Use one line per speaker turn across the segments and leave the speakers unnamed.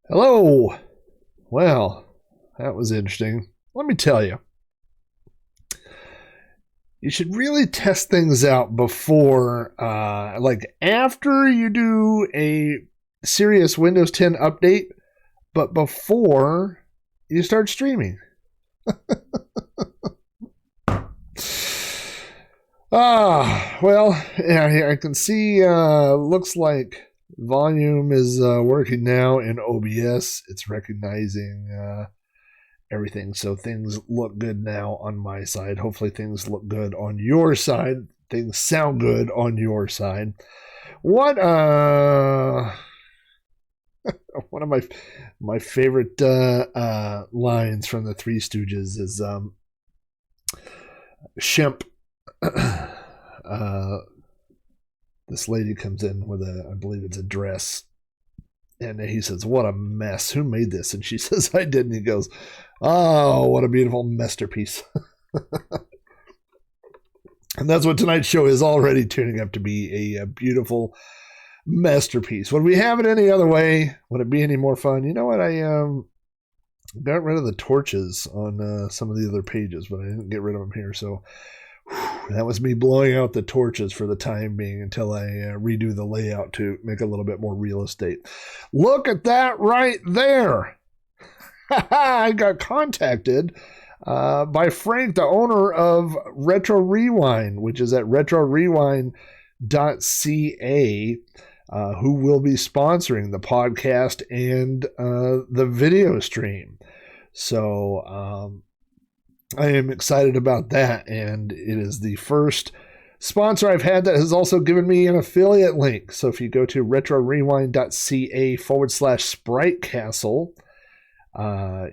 Hello. Well, that was interesting. Let me tell you, you should really test things out before, like after you do a serious Windows 10 update, but before you start streaming. Well, yeah, I can see, looks like volume is working now in OBS. It's recognizing everything. So things look good now on my side. Hopefully things look good on your side. Things sound good on your side. What one of my favorite lines from the Three Stooges is Shemp this lady comes in with I believe it's a dress, and he says, "What a mess! Who made this?" And she says, "I did." And he goes, "Oh, what a beautiful masterpiece!" And that's what tonight's show is already turning up to be, a beautiful masterpiece. Would we have it any other way? Would it be any more fun? You know what? I got rid of the torches on some of the other pages, but I didn't get rid of them here. So that was me blowing out the torches for the time being until I redo the layout to make a little bit more real estate. Look at that right there. I got contacted by Frank, the owner of Retro Rewind, which is at retrorewind.ca, who will be sponsoring the podcast and the video stream. So I am excited about that, and it is the first sponsor I've had that has also given me an affiliate link. So if you go to retrorewind.ca/Sprite Castle,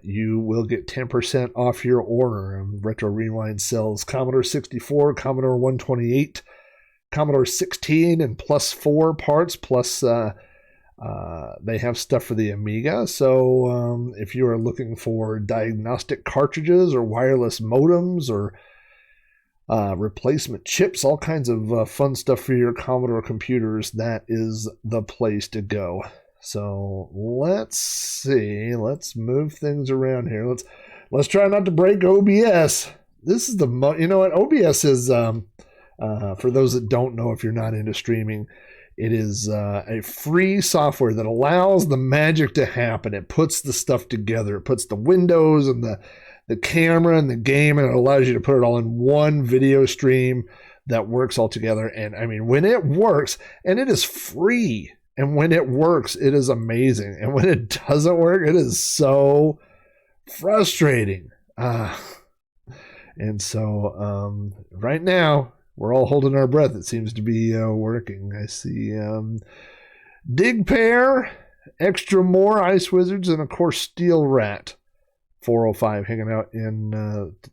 you will get 10% off your order. Retro Rewind sells Commodore 64, Commodore 128, Commodore 16, and plus 4 parts, plus they have stuff for the Amiga. So if you are looking for diagnostic cartridges or wireless modems or replacement chips, all kinds of fun stuff for your Commodore computers, that is the place to go. So let's see. Let's move things around here. Let's try not to break OBS. This is you know what? OBS is for those that don't know, if you're not into streaming, it is a free software that allows the magic to happen. It puts the stuff together. It puts the windows and the camera and the game, and it allows you to put it all in one video stream that works all together. And I mean, when it works, and it is free, and when it works, it is amazing. And when it doesn't work, it is so frustrating. And so right now, we're all holding our breath. It seems to be working. I see Dig Pair, Extra More, Ice Wizards, and of course Steel Rat 405 hanging out in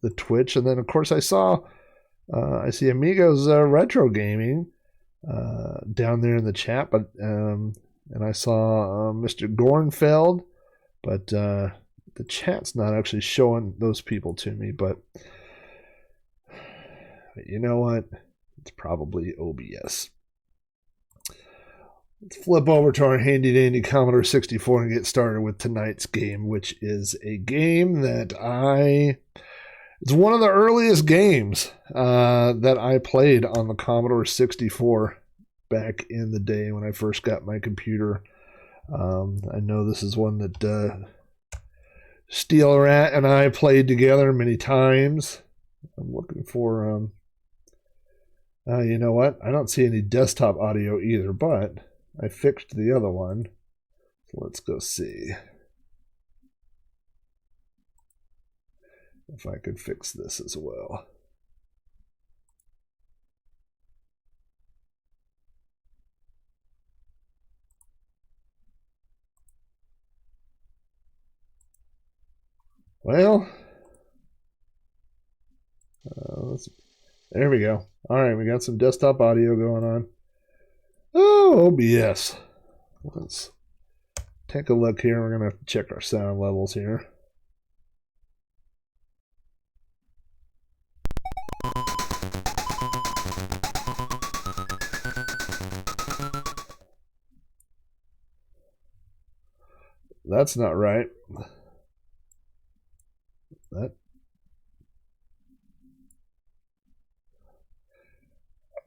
the Twitch. And then of course I see Amigos Retro Gaming down there in the chat, but and I saw Mr. Gornfeld, but the chat's not actually showing those people to me. But you know what? It's probably OBS. Let's flip over to our handy dandy Commodore 64 and get started with tonight's game, which is a game that it's one of the earliest games that I played on the Commodore 64 back in the day when I first got my computer. I know this is one that Steel Rat and I played together many times. I'm looking for you know what? I don't see any desktop audio either, but I fixed the other one. So let's go see if I could fix this as well. Well, there we go. All right, we got some desktop audio going on. Oh, OBS. Let's take a look here. We're going to have to check our sound levels here. That's not right. That.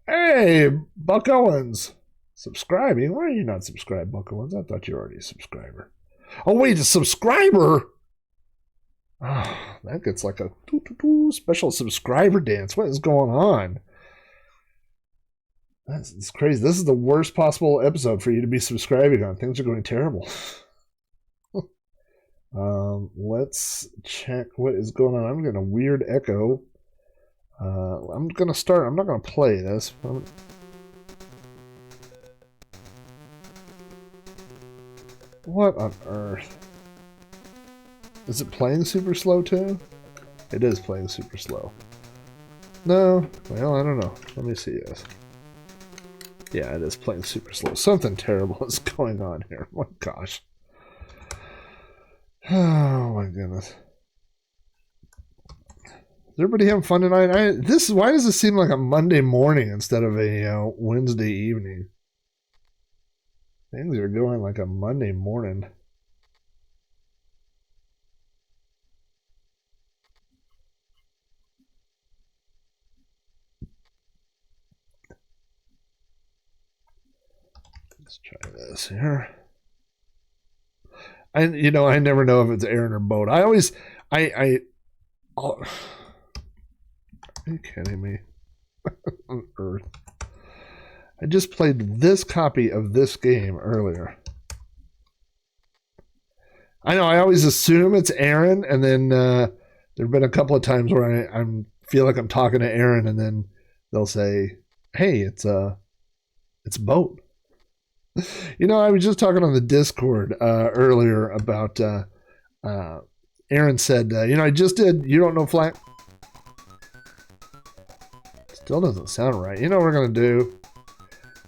Hey, Buck Owens. Subscribing? Why are you not subscribed, Buck Owens? I thought you were already a subscriber. Oh, wait, a subscriber? Oh, that gets like a special subscriber dance. What is going on? That's crazy. This is the worst possible episode for you to be subscribing on. Things are going terrible. Let's check what is going on. I'm getting a weird echo. I'm going to start. I'm not going to play this. What on earth? Is it playing super slow too? It is playing super slow. No? Well, I don't know. Let me see this. Yeah, it is playing super slow. Something terrible is going on here. Oh my gosh. Oh my goodness. Is everybody having fun tonight? Why does this seem like a Monday morning instead of a Wednesday evening? Things are going like a Monday morning. Let's try this here. I never know if it's Aaron or Boat. Are you kidding me? On earth. I just played this copy of this game earlier. I know, I always assume it's Aaron, and then there have been a couple of times where I feel like I'm talking to Aaron, and then they'll say, hey, it's Boat. I was just talking on the Discord earlier about Aaron said, I just did You Don't Know Flat. Still doesn't sound right. You know what we're going to do?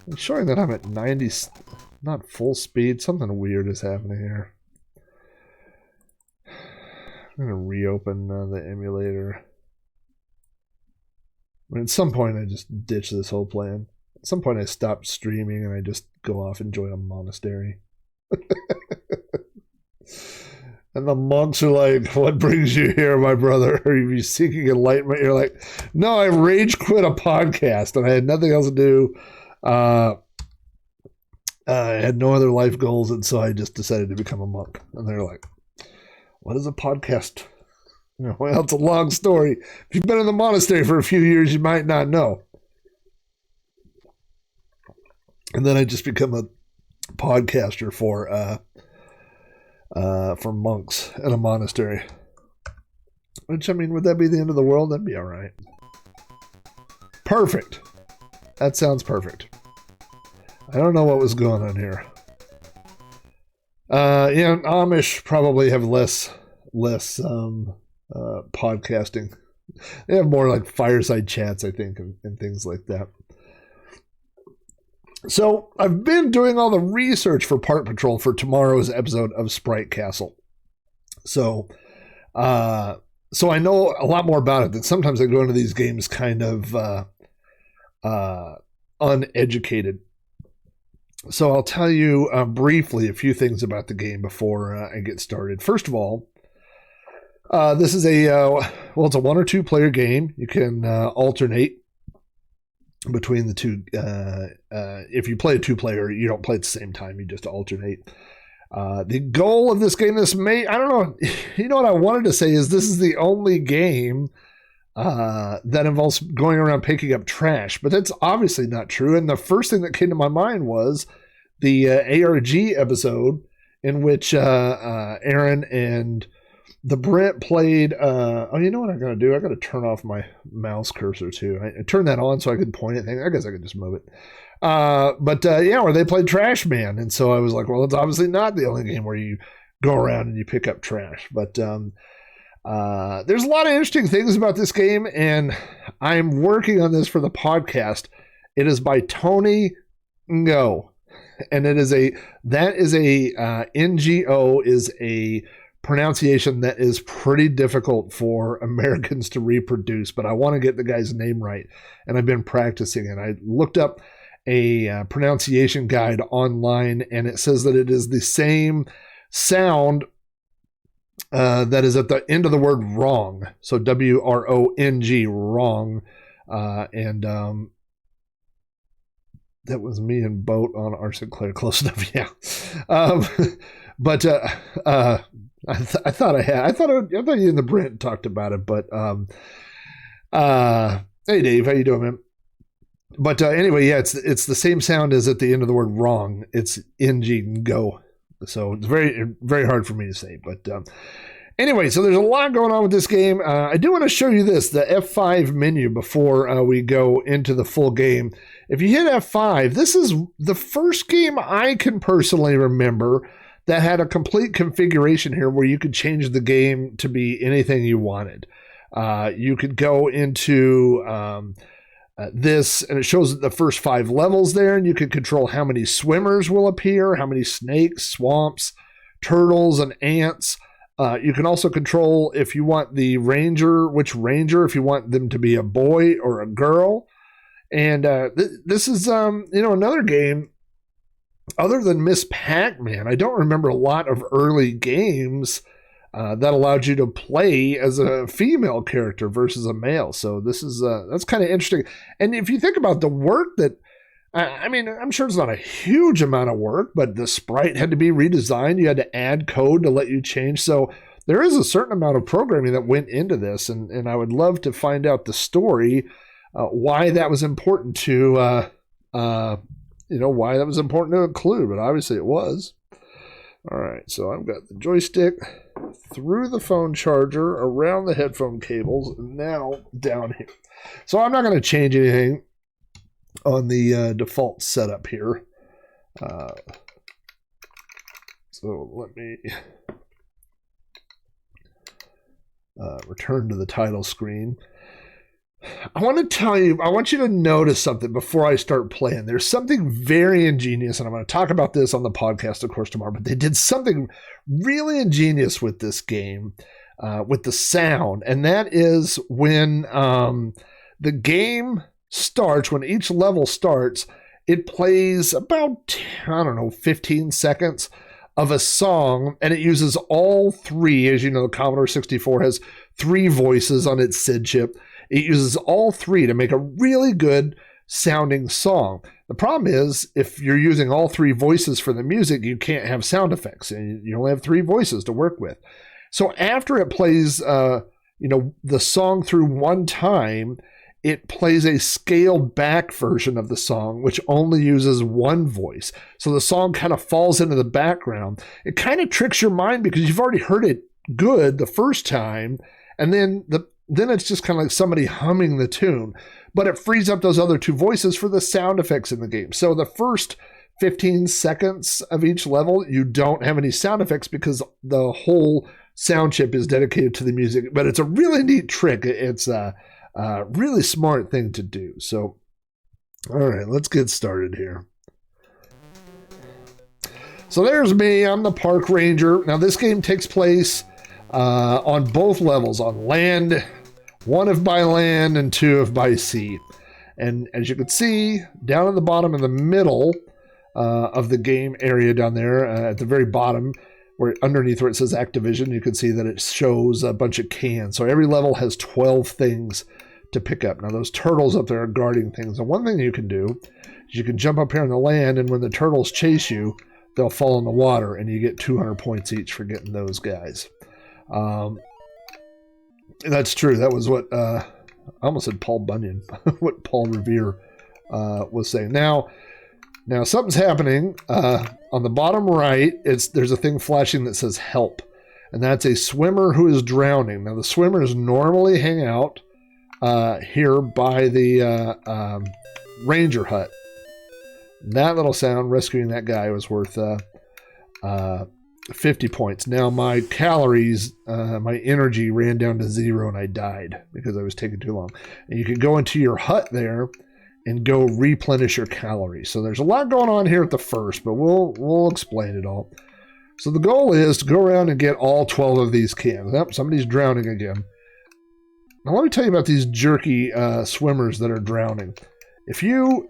I'm showing that I'm at 90, not full speed. Something weird is happening here. I'm going to reopen the emulator. At some point, I just ditch this whole plan. At some point, I stop streaming and I just go off and join a monastery. And the monks are like, what brings you here, my brother? Are you seeking enlightenment? You're like, no, I rage quit a podcast and I had nothing else to do. I had no other life goals, and so I just decided to become a monk. And they're like, what is a podcast? Well, it's a long story. If you've been in the monastery for a few years, you might not know. And then I just become a podcaster for monks in a monastery. Which, I mean, would that be the end of the world? That'd be all right. Perfect. That sounds perfect. I don't know what was going on here. Amish probably have less podcasting. They have more like fireside chats, I think, and things like that. So I've been doing all the research for Part Patrol for tomorrow's episode of Sprite Castle. So I know a lot more about it than sometimes I go into these games kind of uneducated. So I'll tell you briefly a few things about the game before I get started. First of all, this is it's a 1 or 2 player game. You can alternate between the two. If you play a 2-player, you don't play at the same time. You just alternate. The goal of this game, I don't know. You know what I wanted to say is this is the only game that involves going around picking up trash, but that's obviously not true. And the first thing that came to my mind was the ARG episode in which Aaron and the Brent played. You know what I got to do? I got to turn off my mouse cursor too. I turned that on so I could point at things. I guess I could just move it. Where they played Trash Man, and so I was like, well, it's obviously not the only game where you go around and you pick up trash, but there's a lot of interesting things about this game, and I'm working on this for the podcast. It is by Tony Ngo, and NGO is a pronunciation that is pretty difficult for Americans to reproduce, but I want to get the guy's name right, and I've been practicing it. I looked up a pronunciation guide online, and it says that it is the same sound that is at the end of the word wrong. So W-R-O-N-G, wrong. And that was me and Boat on R. Sinclair. Close enough, yeah. But I thought I thought you and the Brent talked about it. But hey, Dave, how you doing, man? But anyway, yeah, it's the same sound as at the end of the word wrong. It's NG, go. So it's very, very hard for me to say. But anyway, so there's a lot going on with this game. I do want to show you this, the F5 menu, before we go into the full game. If you hit F5, this is the first game I can personally remember that had a complete configuration here where you could change the game to be anything you wanted. You could go into this, and it shows the first 5 levels there, and you can control how many swimmers will appear, how many snakes, swamps, turtles, and ants. You can also control if you want the ranger, which ranger, if you want them to be a boy or a girl. And this is, another game other than Miss Pac-Man. I don't remember a lot of early games that allowed you to play as a female character versus a male. So this is that's kind of interesting. And if you think about the work that, I mean, I'm sure it's not a huge amount of work, but the sprite had to be redesigned. You had to add code to let you change. So there is a certain amount of programming that went into this, and I would love to find out the story, why that was important to, why that was important to include. But obviously it was. All right, so I've got the joystick through the phone charger, around the headphone cables, and now down here. So I'm not going to change anything on the default setup here. So let me return to the title screen. I want you to notice something before I start playing. There's something very ingenious, and I'm going to talk about this on the podcast, of course, tomorrow, but they did something really ingenious with this game, with the sound, and that is when the game starts, when each level starts, it plays about, 15 seconds of a song, and it uses all 3. As you know, the Commodore 64 has 3 voices on its SID chip. It uses all 3 to make a really good sounding song. The problem is, if you're using all 3 voices for the music, you can't have sound effects, and you only have 3 voices to work with. So after it plays, the song through one time, it plays a scaled back version of the song, which only uses 1 voice. So the song kind of falls into the background. It kind of tricks your mind because you've already heard it good the first time, and then it's just kind of like somebody humming the tune, but it frees up those other 2 voices for the sound effects in the game. So the first 15 seconds of each level, you don't have any sound effects because the whole sound chip is dedicated to the music, but it's a really neat trick. It's a really smart thing to do. So, all right, let's get started here. So there's me. I'm the park ranger. Now this game takes place on both levels, on land, 1 if by land and 2 if by sea. And as you can see, down at the bottom in the middle of the game area down there, at the very bottom, where underneath where it says Activision, you can see that it shows a bunch of cans. So every level has 12 things to pick up. Now those turtles up there are guarding things. And one thing you can do is you can jump up here on the land, and when the turtles chase you, they'll fall in the water, and you get 200 points each for getting those guys. That's true. That was what I almost said Paul Bunyan, what Paul Revere was saying. Now something's happening on the bottom right. There's a thing flashing that says help, and that's a swimmer who is drowning. Now the swimmers normally hang out here by the ranger hut. That little sound, rescuing that guy, was worth 50 points. Now my calories, my energy ran down to 0, and I died because I was taking too long. And you can go into your hut there and go replenish your calories. So there's a lot going on here at the first, but we'll explain it all. So the goal is to go around and get all 12 of these cans. Yep, somebody's drowning again. Now let me tell you about these jerky swimmers that are drowning. If you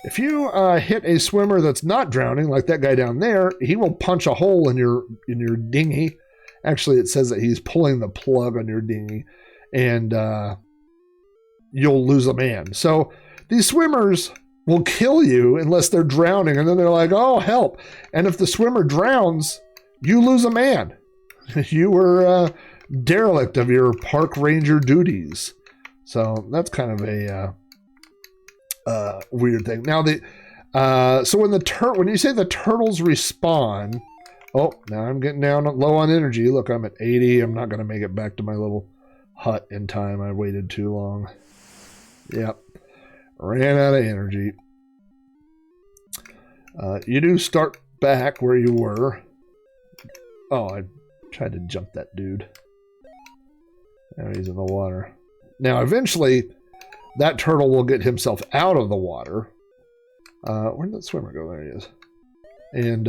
If you hit a swimmer that's not drowning, like that guy down there, he will punch a hole in your dinghy. Actually, it says that he's pulling the plug on your dinghy, and you'll lose a man. So these swimmers will kill you unless they're drowning, and then they're like, oh, help. And if the swimmer drowns, you lose a man. You were derelict of your park ranger duties. So that's kind of a weird thing. Now, so when you say the turtles respawn, oh, now I'm getting down low on energy. Look, I'm at 80. I'm not going to make it back to my little hut in time. I waited too long. Yep. Ran out of energy. You do start back where you were. Oh, I tried to jump that dude. Now he's in the water. Now, eventually, that turtle will get himself out of the water. Where did that swimmer go? There he is. And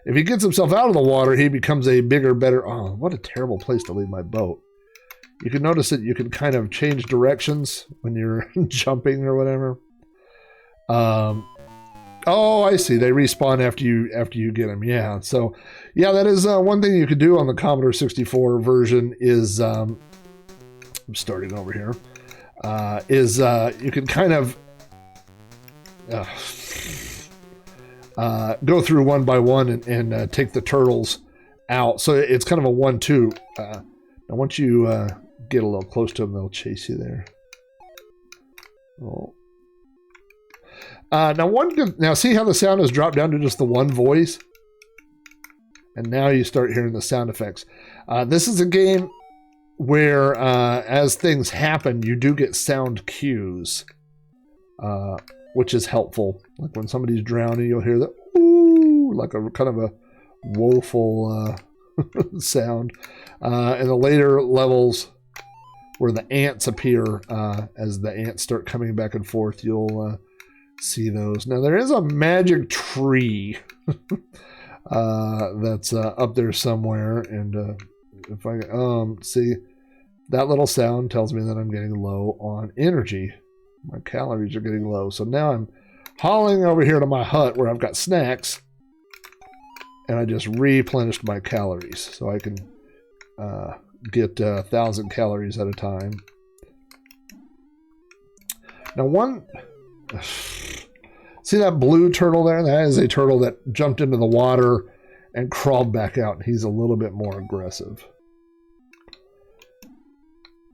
if he gets himself out of the water, he becomes a bigger, better... Oh, what a terrible place to leave my boat. You can notice that you can kind of change directions when you're jumping or whatever. Oh, I see. They respawn after you get them. Yeah. So, yeah, that is one thing you could do on the Commodore 64 version is... I'm starting over here. You can kind of go through one by one and take the turtles out. So it's kind of a 1-2. Now, once you get a little close to them, they'll chase you there. Oh. Now see how the sound has dropped down to just the one voice? And now you start hearing the sound effects. This is a game where as things happen, you do get sound cues, which is helpful. Like when somebody's drowning, you'll hear the ooh, like a kind of a woeful sound. In the later levels where the ants appear, as the ants start coming back and forth, you'll see those. Now there is a magic tree that's up there somewhere, and if I see, that little sound tells me that I'm getting low on energy. My calories are getting low, so now I'm hauling over here to my hut where I've got snacks, and I just replenished my calories, so I can get 1,000 calories at a time. Now see that blue turtle there? That is a turtle that jumped into the water and crawled back out. He's a little bit more aggressive.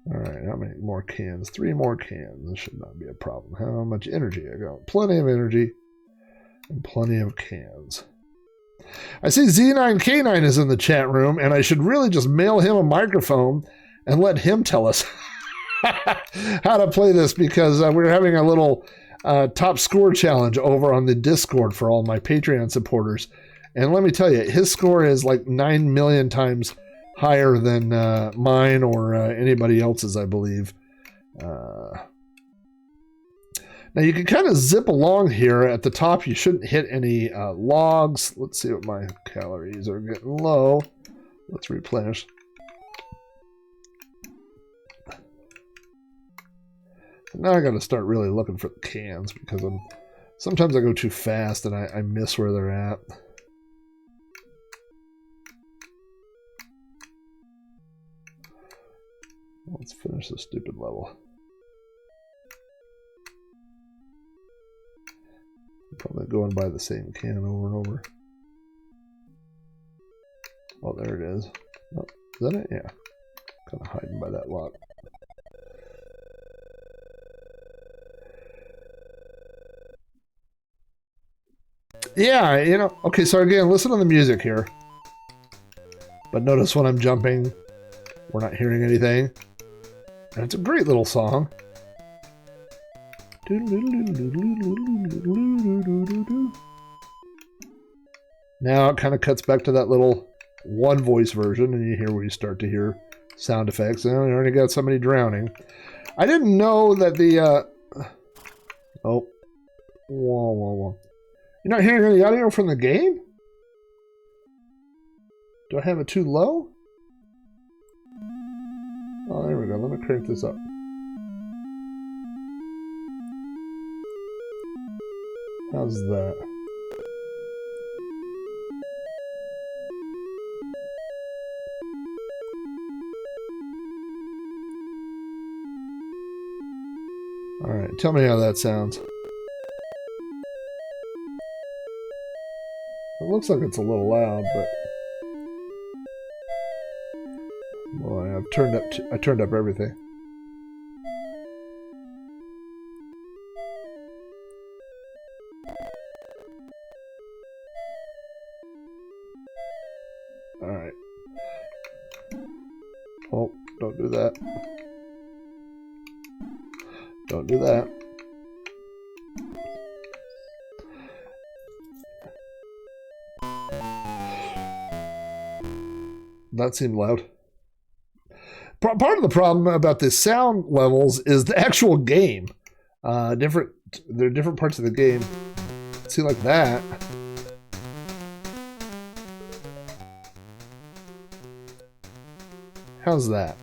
All right, how many more cans? 3 more cans. This should not be a problem. How much energy I got? Plenty of energy and plenty of cans. I see Z9K9 is in the chat room, and I should really just mail him a microphone and let him tell us how to play this, because we're having a little top score challenge over on the Discord for all my Patreon supporters. And let me tell you, his score is like 9 million times higher than mine or anybody else's, I believe. Now you can kind of zip along here. At the top, you shouldn't hit any logs. Let's see what my calories are getting low. Let's replenish. Now I got to start really looking for the cans, because sometimes I go too fast and I miss where they're at. Let's finish this stupid level. I'm probably going by the same can over and over. Oh, there it is. Oh, is that it? Yeah. Kind of hiding by that lock. Yeah, you know, okay, so again, listen to the music here. But notice when I'm jumping, we're not hearing anything. And it's a great little song. Now it kind of cuts back to that little one voice version, and you hear where you start to hear sound effects. And we already got somebody drowning. I didn't know that the oh, whoa. You're not hearing any audio from the game? Do I have it too low? Oh, there we go. Let me crank this up. How's that? Alright, tell me how that sounds. It looks like it's a little loud, but boy, I turned up everything. Alright. Oh, don't do that. Don't do that. That seemed loud. Part of the problem about the sound levels is the actual game. There are different parts of the game. See, like that. How's that?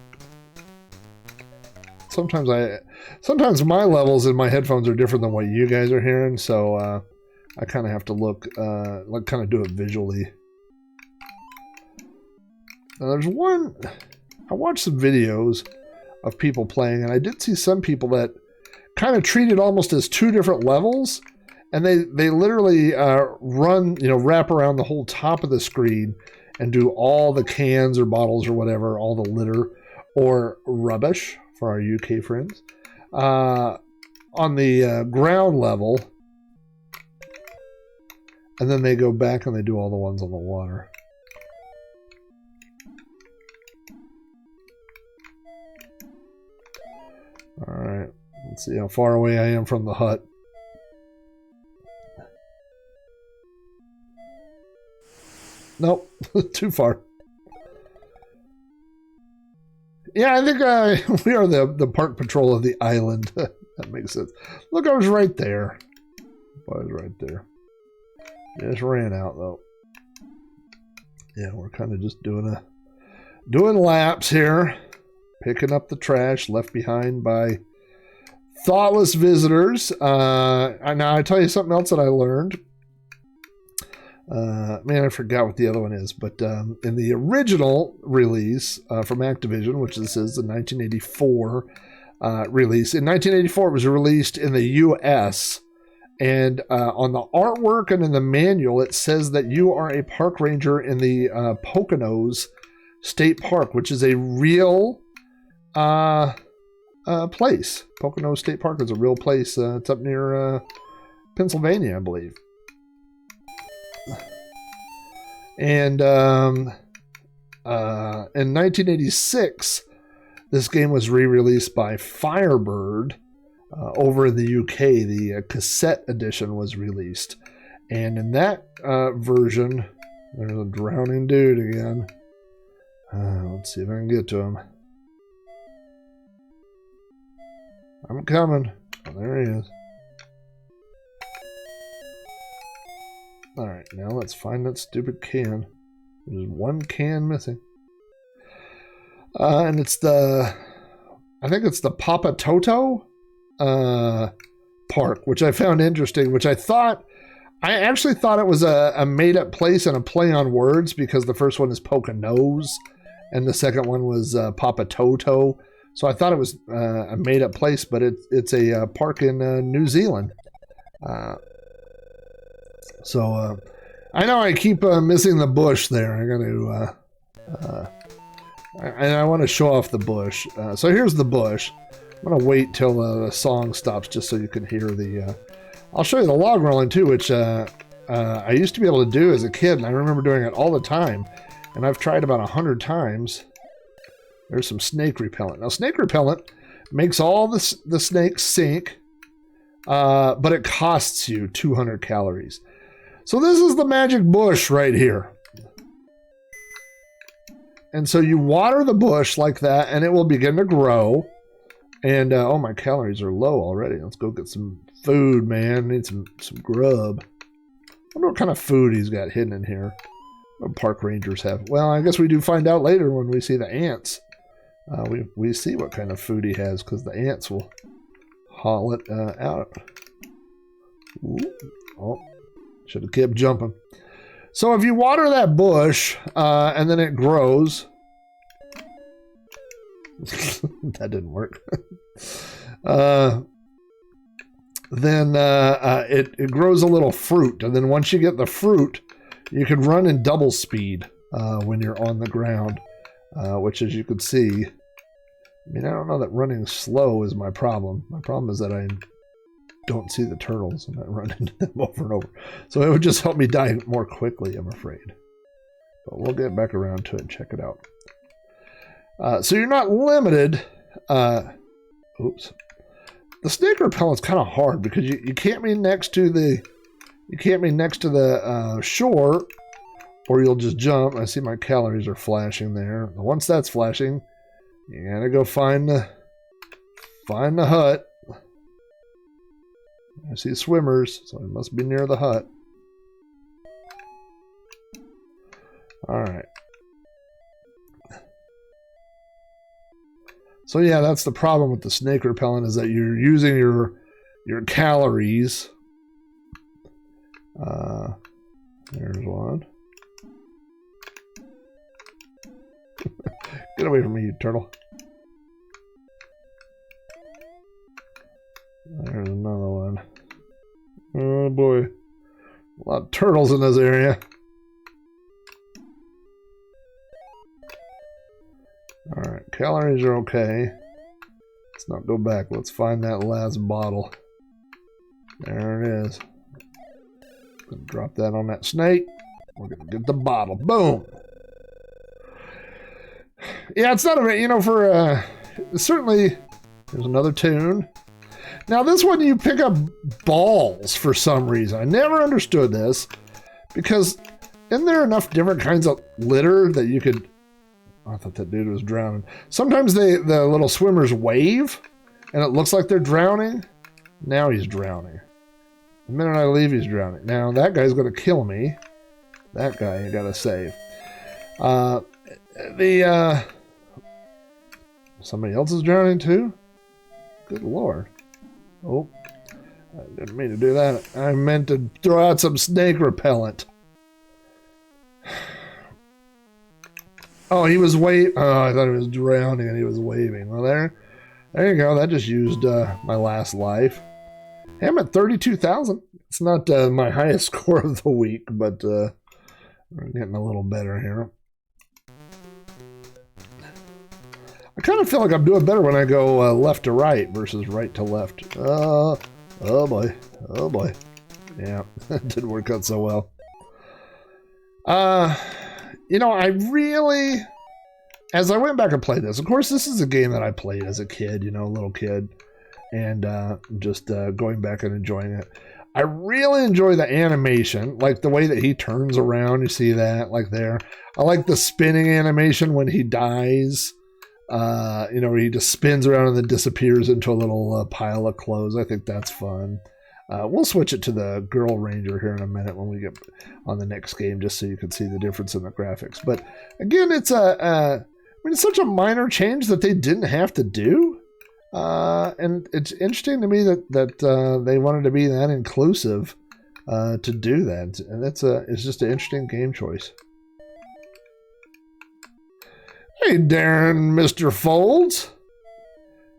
Sometimes my levels in my headphones are different than what you guys are hearing, so I kind of have to look, kind of do it visually. Now there's one, I watched some videos of people playing, and I did see some people that kind of treat it almost as two different levels, and they literally wrap around the whole top of the screen and do all the cans or bottles or whatever, all the litter or rubbish for our UK friends, on the ground level, and then they go back and they do all the ones on the water. Alright, let's see how far away I am from the hut. Nope, too far. Yeah, I think we are the park patrol of the island. That makes sense. Look, I was right there. I was right there. Just ran out though. Yeah, we're kind of just doing laps here, picking up the trash left behind by thoughtless visitors. Now I tell you something else that I learned. Man, I forgot what the other one is, but in the original release from Activision, which this is the 1984 release, in 1984 it was released in the US, and on the artwork and in the manual it says that you are a park ranger in the Poconos State Park, which is a real place. Poconos State Park is a real place. It's up near Pennsylvania, I believe. And in 1986, this game was re-released by Firebird over in the UK. The cassette edition was released. And in that version, there's a drowning dude again. Let's see if I can get to him. I'm coming. Oh, there he is. Alright, now let's find that stupid can. There's one can missing. And it's I think it's the Papa Toto park, which I found interesting, which I actually thought it was a made-up place and a play on words, because the first one is Poconos, and the second one was Papa Toto. So I thought it was a made-up place, but it's a park in New Zealand. So I know I keep missing the bush there. I got to, and I want to show off the bush. So here's the bush. I'm gonna wait till the song stops just so you can hear the. I'll show you the log rolling too, which I used to be able to do as a kid, and I remember doing it all the time. And I've tried about 100 times. There's some snake repellent. Now, snake repellent makes all the snakes sink, but it costs you 200 calories. So this is the magic bush right here. And so you water the bush like that, and it will begin to grow. And, oh, my calories are low already. Let's go get some food, man. Need some grub. I wonder what kind of food he's got hidden in here. What park rangers have. Well, I guess we do find out later when we see the ants. We see what kind of food he has, because the ants will haul it out. Ooh. Oh, should have kept jumping. So if you water that bush, and then it grows... that didn't work. Then it grows a little fruit. And then once you get the fruit, you can run in double speed when you're on the ground. Which, as you can see... I mean, I don't know that running slow is my problem. My problem is that I don't see the turtles and I run into them over and over. So it would just help me die more quickly, I'm afraid. But we'll get back around to it and check it out. So you're not limited. Oops. The snake repellent's kind of hard because you can't be next to the shore, or you'll just jump. I see my calories are flashing there. Once that's flashing, you gotta go find the hut. I see swimmers, so it must be near the hut. Alright. So yeah, that's the problem with the snake repellent, is that you're using your calories. There's one. Get away from me, you turtle. There's another one. Oh boy. A lot of turtles in this area. Alright, calories are okay. Let's not go back. Let's find that last bottle. There it is. Gonna drop that on that snake. We're gonna get the bottle. Boom! Yeah, it's not a, for, certainly, there's another tune. Now, this one, you pick up balls for some reason. I never understood this, because isn't there enough different kinds of litter that you could... I thought that dude was drowning. Sometimes the little swimmers wave, and it looks like they're drowning. Now he's drowning. The minute I leave, he's drowning. Now, that guy's going to kill me. That guy I got to save. Somebody else is drowning too? Good lord. Oh, I didn't mean to do that. I meant to throw out some snake repellent. Oh, he was I thought he was drowning and he was waving. Well, there you go. That just used my last life. Hey, I'm at 32,000. It's not my highest score of the week, but we're getting a little better here. I kind of feel like I'm doing better when I go left to right versus right to left. Oh boy. Oh boy. Yeah, that didn't work out so well. I really, as I went back and played this, of course, this is a game that I played as a kid, a little kid, and just going back and enjoying it. I really enjoy the animation, like the way that he turns around. You see that, like there. I like the spinning animation when he dies. Where he just spins around and then disappears into a little pile of clothes. I think that's fun. We'll switch it to the Girl Ranger here in a minute when we get on the next game, just so you can see the difference in the graphics. But again, it's it's such a minor change that they didn't have to do. And it's interesting to me that they wanted to be that inclusive to do that. And it's just an interesting game choice. Hey, Darren, Mr. Folds.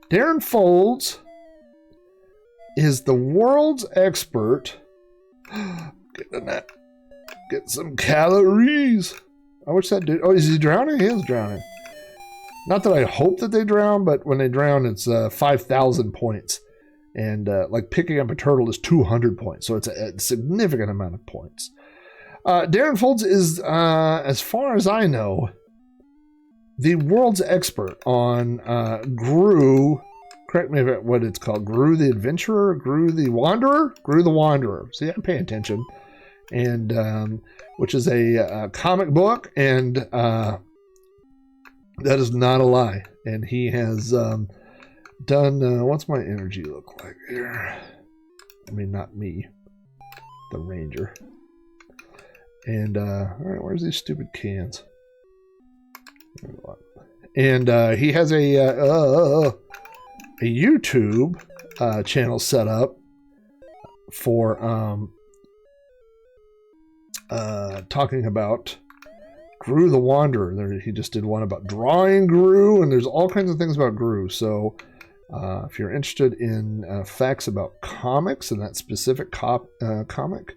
Darren Folds is the world's expert. Get some calories. I wish that dude... Oh, is he drowning? He is drowning. Not that I hope that they drown, but when they drown, it's 5,000 points. And like picking up a turtle is 200 points. So it's a significant amount of points. Darren Folds is, as far as I know, the world's expert on Gru. Correct me if what it's called. Gru the Adventurer? Gru the Wanderer? Gru the Wanderer. See, I'm paying attention. And which is a comic book, and that is not a lie. And he has done... what's my energy look like here? I mean, not me. The Ranger. And, alright, where's these stupid cans? And he has a YouTube channel set up for talking about Gru the Wanderer. There, he just did one about drawing Gru, and there's all kinds of things about Gru. So if you're interested in facts about comics and that specific comic,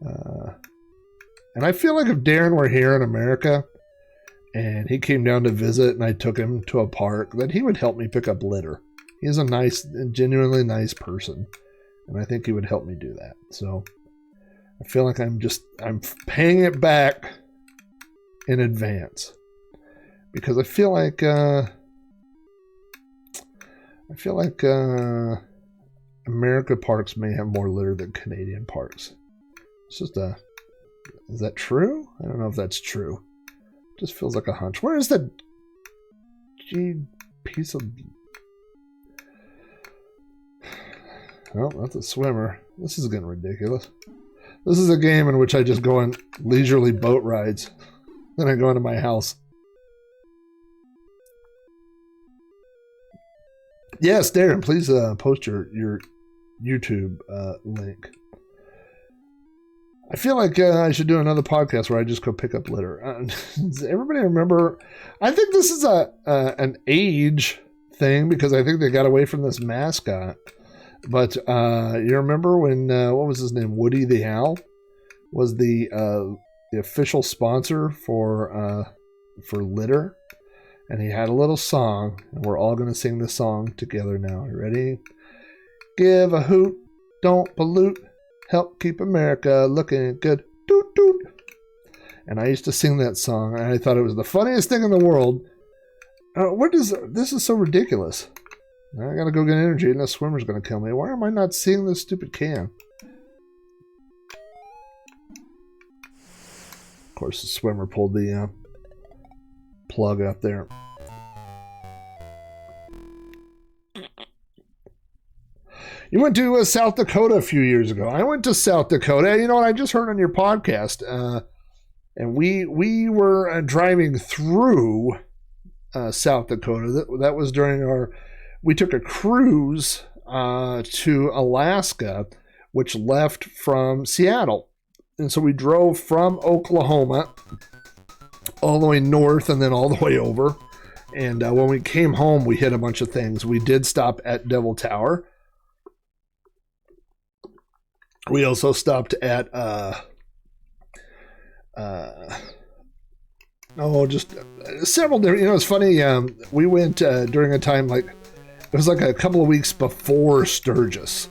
and I feel like if Darren were here in America and he came down to visit and I took him to a park, that he would help me pick up litter. He's a nice, genuinely nice person, and I think he would help me do that. So I feel like I'm paying it back in advance, because I feel like America parks may have more litter than Canadian parks. It's just is that true? I don't know if that's true. It just feels like a hunch. Where is that piece of... Well, that's a swimmer. This is getting ridiculous. This is a game in which I just go on leisurely boat rides. Then I go into my house. Yes, Darren, please post your YouTube link. I feel like I should do another podcast where I just go pick up litter. Does everybody remember? I think this is an age thing, because I think they got away from this mascot. But you remember when, what was his name? Woody the Owl was the official sponsor for litter. And he had a little song, and we're all going to sing the song together now. You ready? Give a hoot, don't pollute, help keep America looking good. Doot, doot. And I used to sing that song, and I thought it was the funniest thing in the world. This is so ridiculous. I gotta go get energy, and the swimmer's gonna kill me. Why am I not seeing this stupid can? Of course, the swimmer pulled the plug out there. You went to South Dakota a few years ago. I went to South Dakota. You know what? I just heard on your podcast, and we were driving through South Dakota. That was during we took a cruise to Alaska, which left from Seattle. And so we drove from Oklahoma all the way north and then all the way over. And when we came home, we hit a bunch of things. We did stop at Devil Tower. We also stopped at just several different. You know, it's funny. We went during a time like it was like a couple of weeks before Sturgis,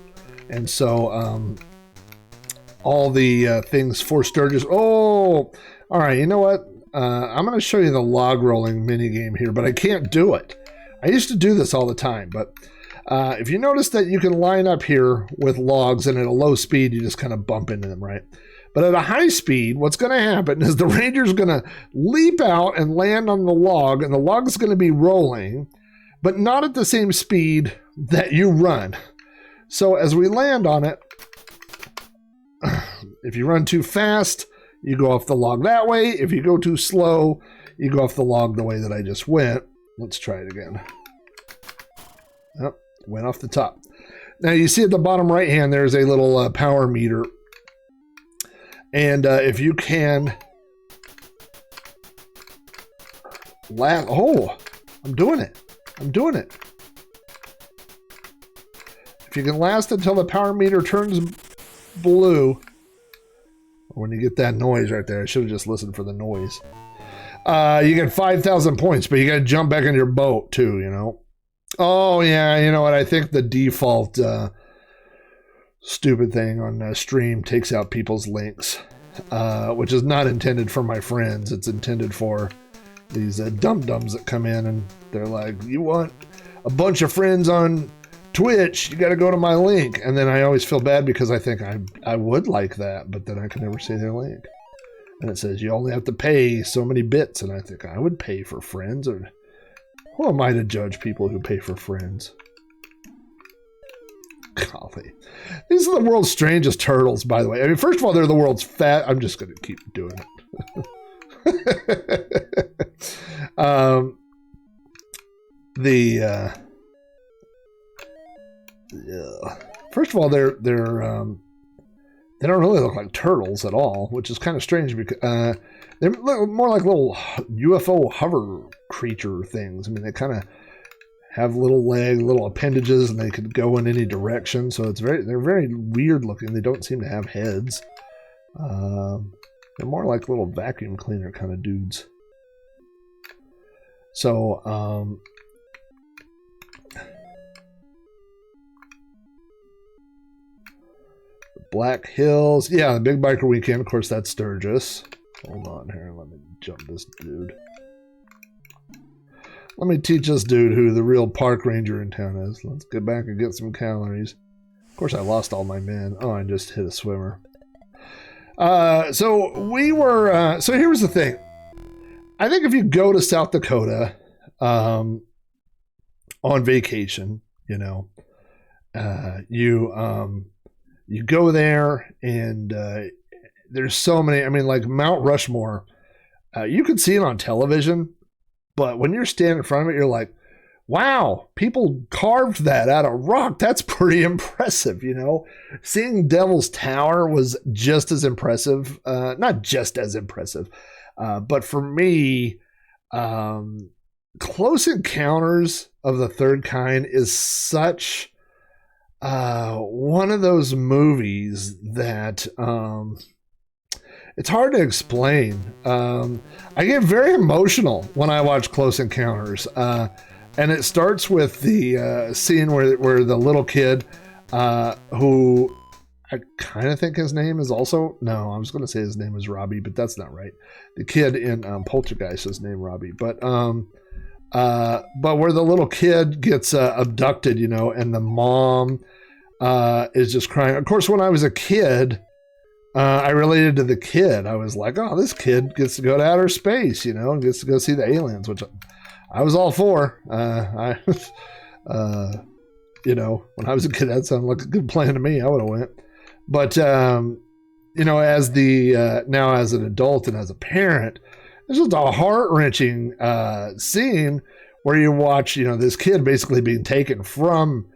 and so all the things for Sturgis. Oh, all right. You know what? I'm going to show you the log rolling minigame here, but I can't do it. I used to do this all the time, but if you notice that you can line up here with logs, and at a low speed, you just kind of bump into them, right? But at a high speed, what's going to happen is the ranger's going to leap out and land on the log, and the log's going to be rolling, but not at the same speed that you run. So as we land on it, if you run too fast, you go off the log that way. If you go too slow, you go off the log the way that I just went. Let's try it again. Yep, went off the top. Now you see at the bottom right hand, there's a little power meter. And if you can last, I'm doing it. If you can last until the power meter turns blue, or when you get that noise right there, I should have just listened for the noise. You get 5,000 points, but you got to jump back in your boat too, you know. Oh yeah, you know what? I think the default stupid thing on stream takes out people's links, which is not intended for my friends. It's intended for these dum-dums that come in and they're like, you want a bunch of friends on Twitch, you got to go to my link. And then I always feel bad because I think I would like that, but then I can never see their link. And it says you only have to pay so many bits, and I think I would pay for friends. Or who am I to judge people who pay for friends? Golly. These are the world's strangest turtles, by the way. I mean, first of all, they're the world's fat. I'm just going to keep doing it. First of all, they're they don't really look like turtles at all, which is kind of strange because they're more like little UFO hover creature things. I mean, they kind of have little legs, little appendages, and they could go in any direction. So they're very weird looking. They don't seem to have heads. They're more like little vacuum cleaner kind of dudes. So, Black Hills. Yeah, the Big Biker Weekend. Of course, that's Sturgis. Hold on here. Let me jump this dude. Let me teach this dude who the real park ranger in town is. Let's get back and get some calories. Of course, I lost all my men. Oh, I just hit a swimmer. So we were... so here was the thing. I think if you go to South Dakota on vacation, you know, you go there and there's so many... I mean, like Mount Rushmore, you could see it on television, but when you're standing in front of it, you're like, wow, people carved that out of rock. That's pretty impressive, you know? Seeing Devil's Tower was just as impressive. Not just as impressive, but for me, Close Encounters of the Third Kind is such one of those movies that... it's hard to explain. I get very emotional when I watch Close Encounters. And it starts with the scene where the little kid, who I kind of think his name is also... No, I was going to say his name is Robbie, but that's not right. The kid in Poltergeist is named Robbie. But where the little kid gets abducted, you know, and the mom is just crying. Of course, when I was a kid... I related to the kid. I was like, oh, this kid gets to go to outer space, you know, and gets to go see the aliens, which I was all for. You know, when I was a kid, that sounded like a good plan to me. I would have went. But, you know, as now as an adult and as a parent, it's just a heart-wrenching scene where you watch, you know, this kid basically being taken from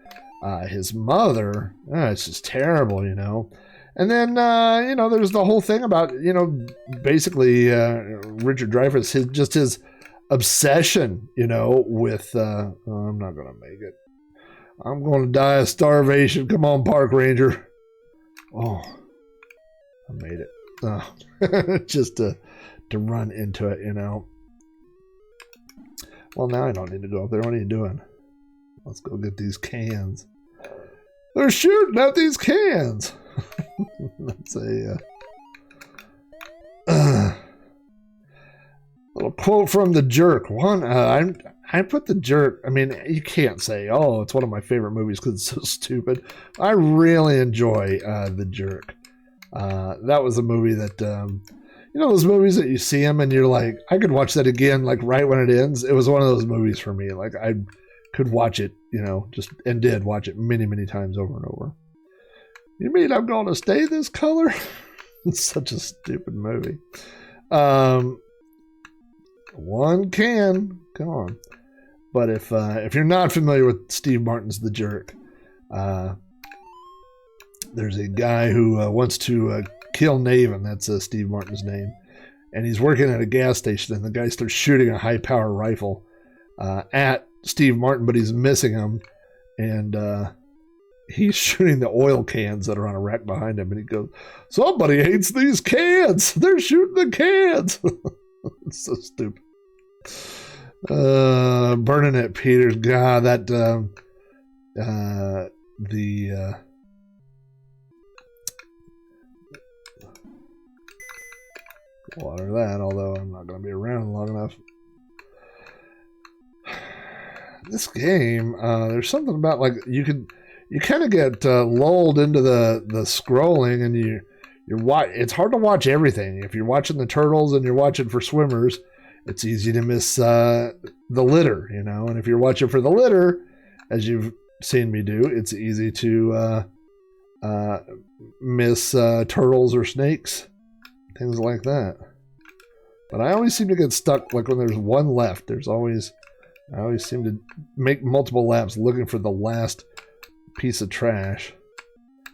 his mother. It's just terrible, you know. And then, you know, there's the whole thing about, you know, basically Richard Dreyfuss, his obsession, you know, with, oh, I'm not going to make it. I'm going to die of starvation. Come on, Park Ranger. Oh, I made it. Oh. Just to run into it, you know. Well, now I don't need to go up there. What are you doing? Let's go get these cans. They're shooting at these cans. That's a little quote from The Jerk. I put The Jerk. I mean, you can't say, oh, it's one of my favorite movies because it's so stupid. I really enjoy The Jerk. That was a movie that, you know, those movies that you see them and you're like, I could watch that again, like right when it ends. It was one of those movies for me. Like I could watch it, you know, and did watch it many, many times over and over. You mean I'm going to stay this color? It's such a stupid movie. One can. Come on. But if you're not familiar with Steve Martin's The Jerk, there's a guy who wants to kill Naven. That's Steve Martin's name. And he's working at a gas station, and the guy starts shooting a high-power rifle at Steve Martin, but he's missing him. And... he's shooting the oil cans that are on a rack behind him, and he goes, somebody hates these cans. They're shooting the cans. It's so stupid. Bernadette Peters. God, that, water that, although I'm not going to be around long enough. This game, there's something about, like, you kind of get lulled into the scrolling, and it's hard to watch everything. If you're watching the turtles and you're watching for swimmers, it's easy to miss the litter, you know. And if you're watching for the litter, as you've seen me do, it's easy to miss turtles or snakes, things like that. But I always seem to get stuck, like when there's one left, I always seem to make multiple laps looking for the last piece of trash.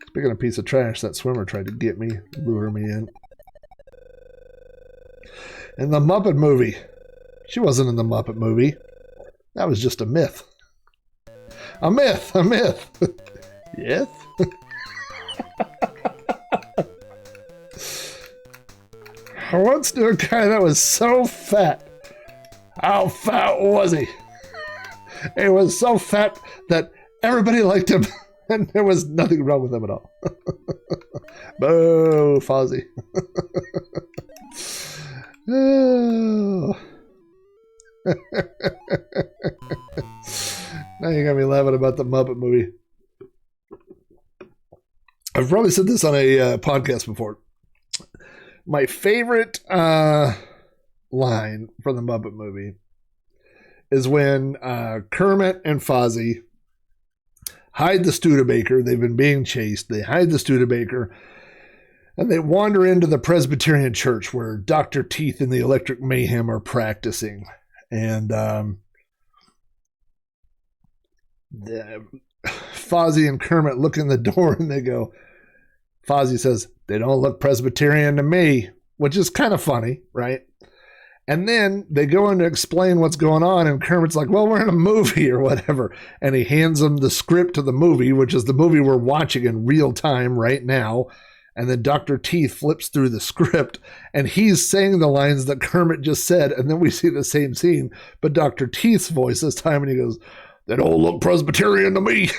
Speaking of piece of trash, that swimmer tried to get me, lure me in. In the Muppet movie. She wasn't in the Muppet movie. That was just a myth. A myth! A myth! Yes? I once knew a guy that was so fat. How fat was he? He was so fat that everybody liked him, and there was nothing wrong with him at all. Boo, Fozzie. Oh. Now you got me laughing about the Muppet movie. I've probably said this on a podcast before. My favorite line from the Muppet movie is when Kermit and Fozzie hide the Studebaker. They've been being chased. They hide the Studebaker, and they wander into the Presbyterian church where Dr. Teeth and the Electric Mayhem are practicing. And Fozzie and Kermit look in the door and they go, Fozzie says, "They don't look Presbyterian to me," which is kind of funny, right? And then they go in to explain what's going on, and Kermit's like, "Well, we're in a movie or whatever." And he hands them the script to the movie, which is the movie we're watching in real time right now. And then Dr. Teeth flips through the script, and he's saying the lines that Kermit just said, and then we see the same scene, but Dr. Teeth's voice this time, and he goes, "They don't look Presbyterian to me."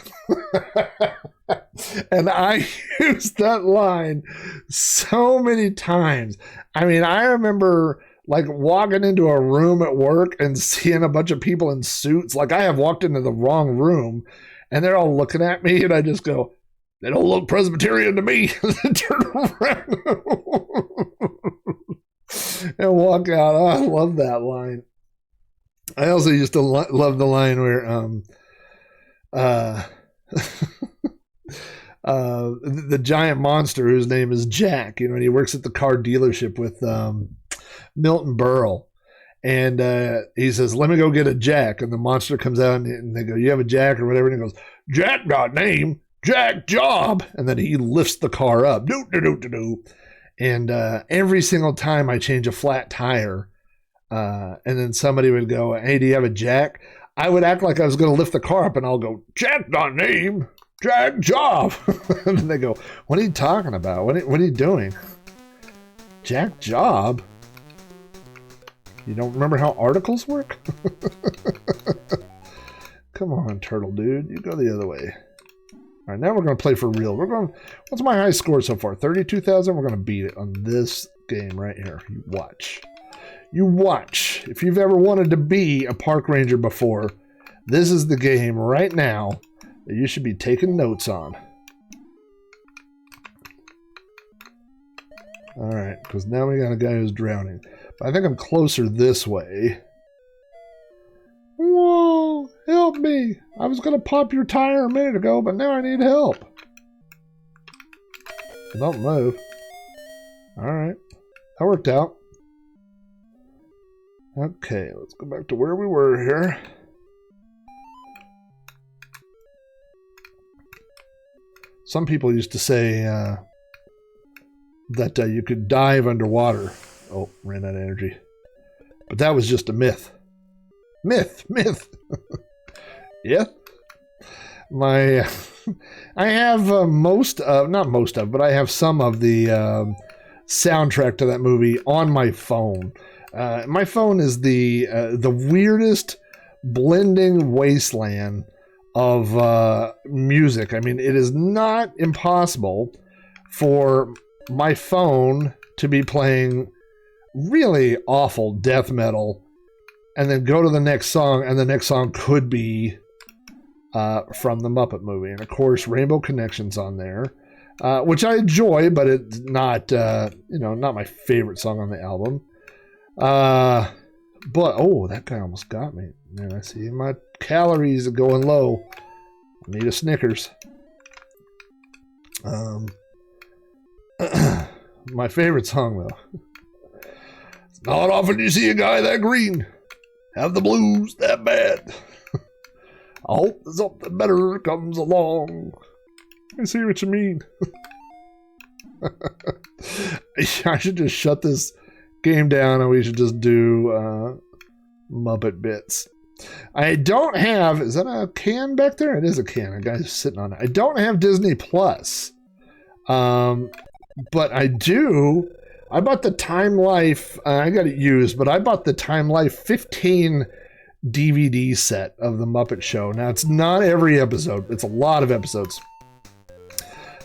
And I used that line so many times. I mean, I remember like walking into a room at work and seeing a bunch of people in suits. Like I have walked into the wrong room and they're all looking at me and I just go, "They don't look Presbyterian to me." And then turn around and walk out. Oh, I love that line. I also used to love the line where the giant monster whose name is Jack, and he works at the car dealership with Milton Berle, and he says, "Let me go get a Jack," and the monster comes out and they go, "You have a Jack or whatever?" And he goes, "Jack got name, Jack job," and then he lifts the car up, and every single time I change a flat tire, and then somebody would go, "Hey, do you have a Jack?" I would act like I was going to lift the car up, and I'll go, "Jack got name, Jack job." And then they go, "What are you talking about? What are you doing?" Jack job? You don't remember how articles work? Come on, turtle dude. You go the other way. All right, now we're going to play for real. What's my high score so far? 32,000? We're going to beat it on this game right here. You watch. You watch. If you've ever wanted to be a park ranger before, this is the game right now that you should be taking notes on. All right, because now we got a guy who's drowning. But I think I'm closer this way. Whoa, help me. I was going to pop your tire a minute ago, but now I need help. Don't move. All right, that worked out. Okay, let's go back to where we were here. Some people used to say that you could dive underwater. Oh, ran out of energy. But that was just a myth. Myth. Yeah. I have not most of, but I have some of the soundtrack to that movie on my phone. My phone is the weirdest blending wasteland of music. I mean, it is not impossible for my phone to be playing really awful death metal and then go to the next song, and the next song could be from the Muppet movie. And of course, Rainbow Connection's on there, which I enjoy, but it's not not my favorite song on the album. But oh, that guy almost got me. Man, I see my calories are going low. I need a Snickers. My favorite song though. It's not often you see a guy that green have the blues that bad. I hope something better comes along. I see what you mean. I should just shut this game down and we should just do Muppet bits. I don't have, is that a can back there? It is a can. A guy's sitting on it. I don't have Disney Plus. But I do. I bought the Time Life. I got it used, but I bought the Time Life 15 DVD set of The Muppet Show. Now, it's not every episode. It's a lot of episodes.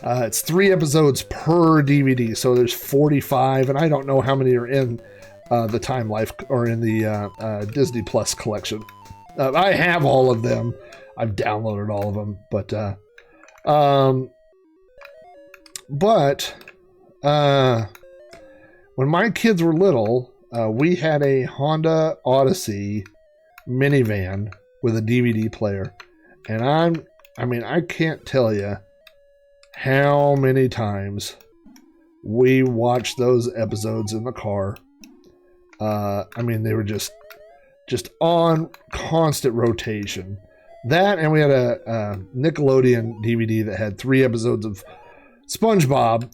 It's 3 episodes per DVD, so there's 45, and I don't know how many are in the Time Life or in the Disney Plus collection. I have all of them. I've downloaded all of them, but when my kids were little, we had a Honda Odyssey minivan with a DVD player, and I can't tell you how many times we watched those episodes in the car. They were just on constant rotation. That, and we had a Nickelodeon DVD that had 3 episodes of SpongeBob.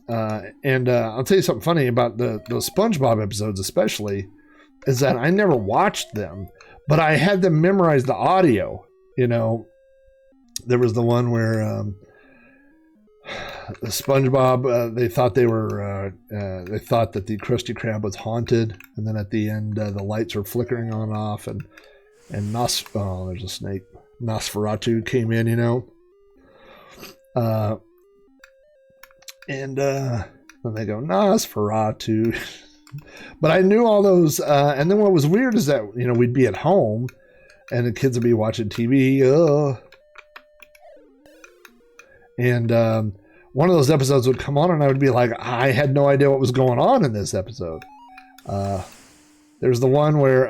And I'll tell you something funny about those SpongeBob episodes especially, is that I never watched them, but I had them memorize the audio. You know, there was the one where SpongeBob, they thought they thought that the Krusty Krab was haunted, and then at the end the lights were flickering on and off, and there's a snake. Nosferatu came in, you know. And then they go, Nosferatu. But I knew all those. And then what was weird is that, you know, we'd be at home and the kids would be watching TV. And one of those episodes would come on and I would be like, I had no idea what was going on in this episode. There's the one where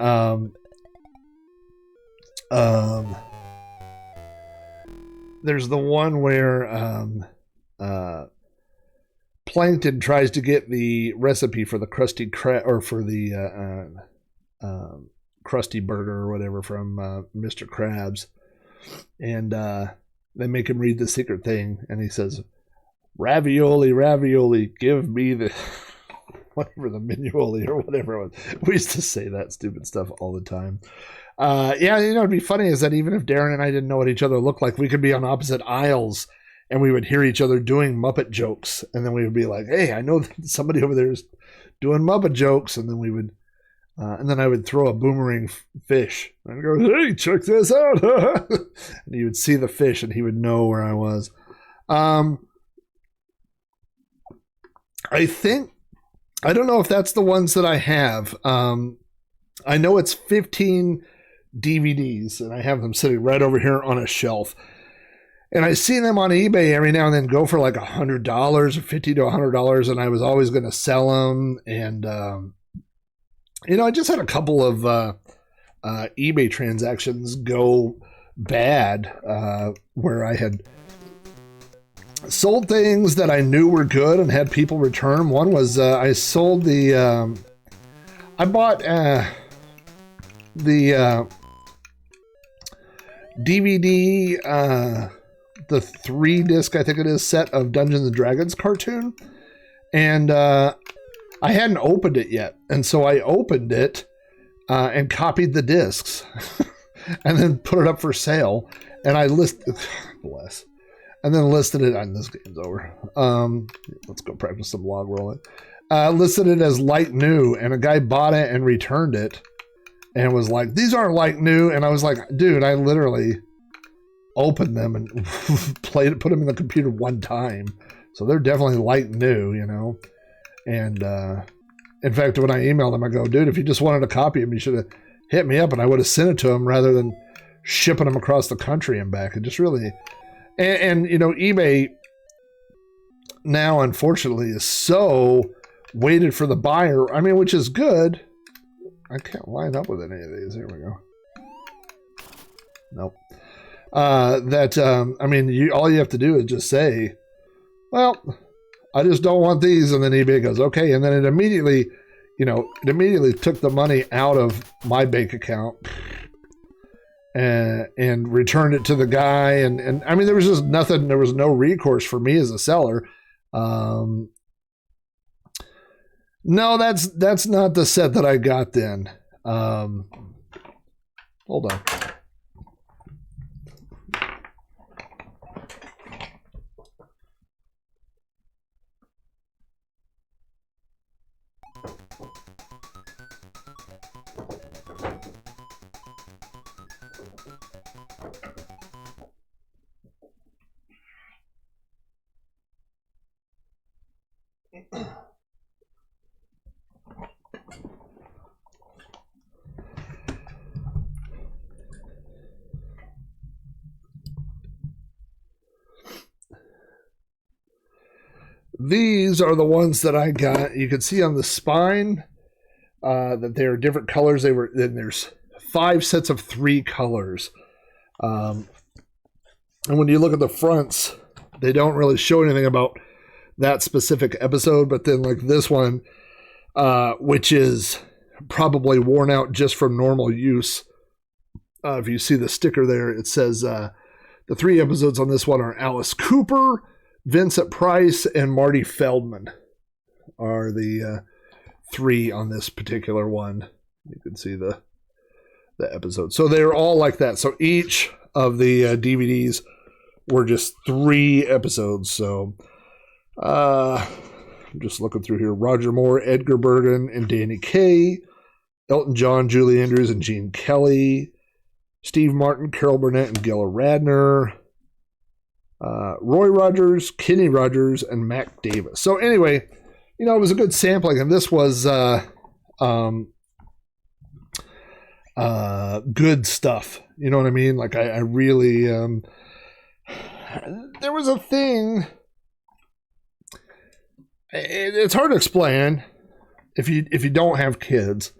Plankton tries to get the recipe for the Krusty Krab, or for the Krusty Burger or whatever from Mr. Krabs, and they make him read the secret thing, and he says, "Ravioli, ravioli, give me the whatever, the minuoli or whatever it was." We used to say that stupid stuff all the time. Yeah, you know, it'd be funny is that even if Darren and I didn't know what each other looked like, we could be on opposite aisles and we would hear each other doing Muppet jokes. And then we would be like, hey, I know that somebody over there is doing Muppet jokes. And then we would, and then I would throw a boomerang fish and go, hey, check this out. And he would see the fish and he would know where I was. I don't know if that's the ones that I have. I know it's 15 DVDs, and I have them sitting right over here on a shelf. And I see them on eBay every now and then go for like $100 or $50 to $100, and I was always going to sell them. And, you know, I just had a couple of eBay transactions go bad where I had sold things that I knew were good and had people return them. One was I sold I bought the DVD, the 3-disc, I think it is, set of Dungeons and Dragons cartoon. And I hadn't opened it yet. And so I opened it and copied the discs and then put it up for sale. And I listed it, and this game's over. Let's go practice some log rolling. Listed it as like new, and a guy bought it and returned it and was like, these aren't like new. And I was like, dude, I literally opened them and put them in the computer one time. So they're definitely like new, you know? And in fact, when I emailed them, I go, dude, if you just wanted a copy of them, you should have hit me up and I would have sent it to them rather than shipping them across the country and back. It just really, and you know, eBay now, unfortunately, is so weighted for the buyer. I mean, which is good. I can't line up with any of these. Here we go. Nope. I mean, all you have to do is just say, well, I just don't want these. And then eBay goes, okay. And then it immediately took the money out of my bank account and returned it to the guy. And I mean, there was just nothing. There was no recourse for me as a seller. No, that's not the set that I got then. Hold on. These are the ones that I got. You can see on the spine that they are different colors. Then there's 5 sets of 3 colors. And when you look at the fronts, they don't really show anything about that specific episode. But then like this one, which is probably worn out just from normal use. If you see the sticker there, it says the 3 episodes on this one are Alice Cooper, Vincent Price, and Marty Feldman are the 3 on this particular one. You can see the episode. So they're all like that. So each of the DVDs were just 3 episodes. So I'm just looking through here. Roger Moore, Edgar Bergen, and Danny Kaye. Elton John, Julie Andrews, and Gene Kelly. Steve Martin, Carol Burnett, and Gilla Radner. Roy Rogers, Kenny Rogers, and Mac Davis. So anyway, you know, it was a good sampling, and this was good stuff. You know what I mean? Like I really there was a thing. It's hard to explain if you don't have kids.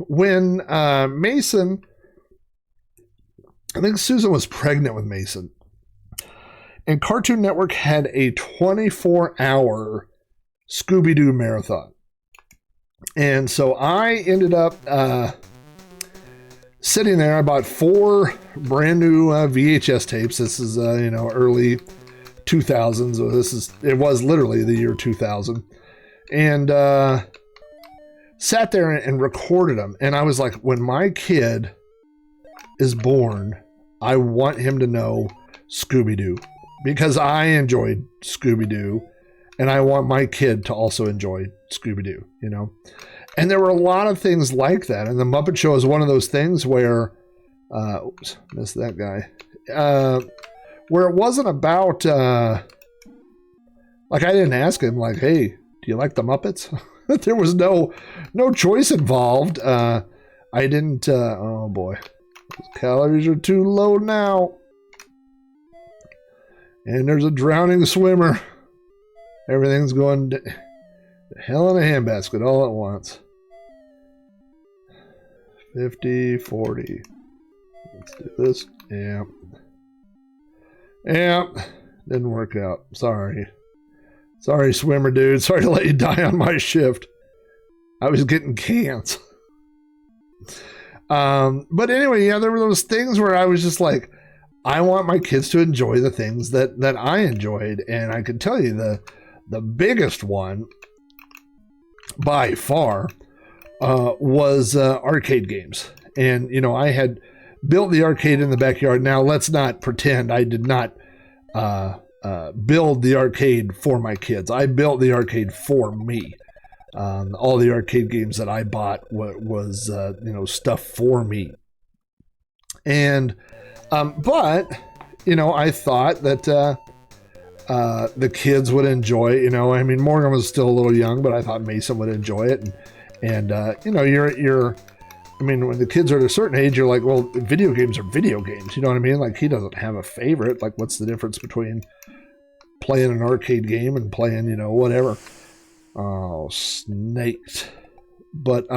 When Mason, I think Susan was pregnant with Mason. And Cartoon Network had a 24-hour Scooby-Doo marathon. And so I ended up sitting there. I bought 4 brand new VHS tapes. This is, early 2000s. So it was literally the year 2000. And sat there and recorded them. And I was like, when my kid is born, I want him to know Scooby-Doo. Because I enjoyed Scooby-Doo, and I want my kid to also enjoy Scooby-Doo, you know? And there were a lot of things like that. And The Muppet Show is one of those things where, oops, missed that guy, where it wasn't about, like I didn't ask him, like, hey, do you like the Muppets? There was no choice involved. I didn't, oh boy, those calories are too low now. And there's a drowning swimmer. Everything's going to hell in a handbasket all at once. 50, 40. Let's do this. Yeah. Yeah. Didn't work out. Sorry. Sorry, swimmer dude. Sorry to let you die on my shift. I was getting cans. But anyway, yeah, there were those things where I was just like, I want my kids to enjoy the things that I enjoyed. And I can tell you the biggest one by far was arcade games. And, you know, I had built the arcade in the backyard. Now, let's not pretend I did not build the arcade for my kids. I built the arcade for me. All the arcade games that I bought was stuff for me. And but, you know, I thought that the kids would enjoy it. You know, I mean, Morgan was still a little young, but I thought Mason would enjoy it. And you know, I mean, when the kids are at a certain age, you're like, well, video games are video games. You know what I mean? Like, he doesn't have a favorite. Like, what's the difference between playing an arcade game and playing, you know, whatever? Oh, snaked. But,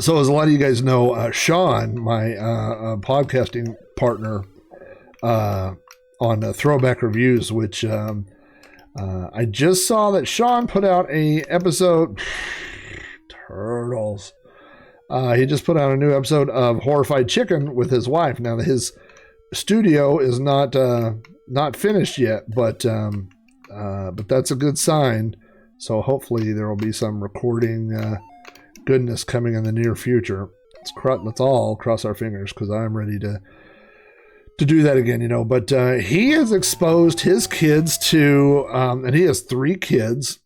so as a lot of you guys know, Sean, my podcasting partner on Throwback Reviews, which I just saw that Sean put out a episode, Turtles, He just put out a new episode of Horrified Chicken with his wife. Now, his studio is not finished yet, but that's a good sign. So hopefully there will be some recording goodness coming in the near future. Let's all cross our fingers, because I'm ready to do that again, But he has exposed his kids to, and he has 3 kids,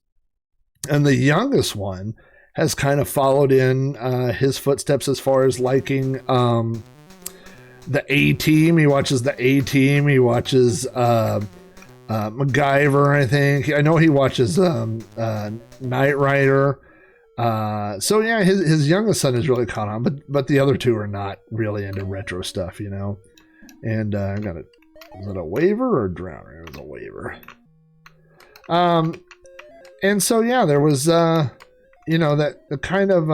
and the youngest one has kind of followed in his footsteps as far as liking the A-Team. He watches the A-Team. He watches MacGyver, I think. I know he watches Knight Rider. So yeah, his youngest son is really caught on, but the other 2 are not really into retro stuff, And I got it. Was it a waiver or a drowner? It was a waiver. And so yeah, there was that the kind of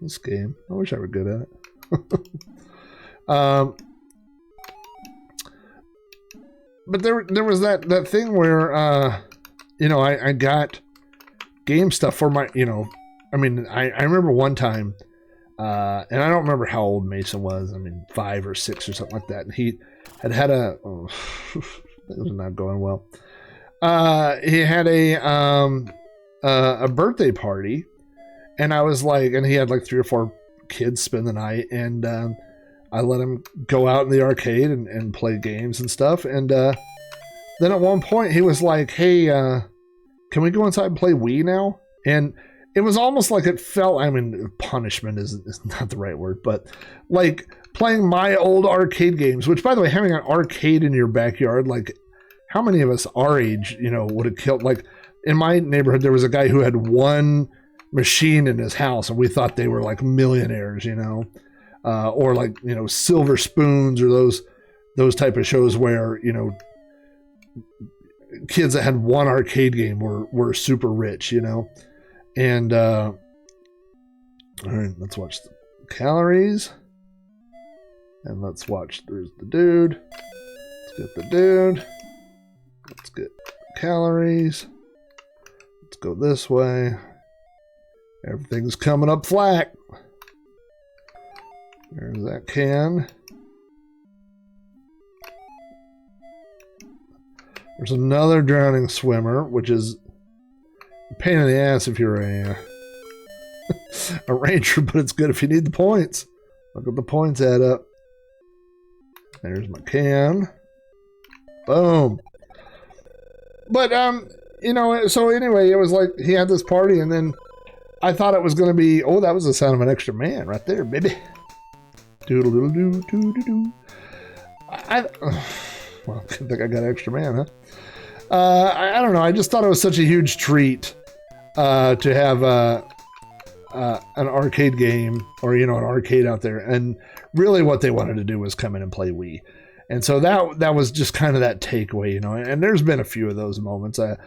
this game. I wish I were good at it. But there was that thing where I got game stuff for my I remember one time. And I don't remember how old Mason was. 5 or 6 or something like that. And he had it was not going well. He had a birthday party, and I was like, and he had like 3 or 4 kids spend the night, and I let him go out in the arcade and play games and stuff. And then at one point he was like, "Hey, can we go inside and play Wii now?" And it was almost like it felt, punishment is not the right word, but like playing my old arcade games, which, by the way, having an arcade in your backyard, like how many of us our age, would have killed, like in my neighborhood, there was a guy who had 1 machine in his house, and we thought they were like millionaires, or like, Silver Spoons, or those type of shows where, kids that had 1 arcade game were super rich, And all right, let's watch the calories, and let's watch. There's the dude. Let's get the dude. Let's get calories. Let's go this way. Everything's coming up flat. There's that can. There's another drowning swimmer, which is a pain in the ass if you're a ranger, but it's good if you need the points. Look at the points add up. There's my can. Boom. But so anyway, it was like he had this party, and then I thought it was going to be, oh, that was the sound of an extra man right there, baby. Doodle-doodle-doo, doo-doo-doo. Well, I think I got an extra man, huh? I don't know. I just thought it was such a huge treat to have an arcade game, or an arcade out there. And really, what they wanted to do was come in and play Wii. And so that was just kind of that takeaway, And there's been a few of those moments. I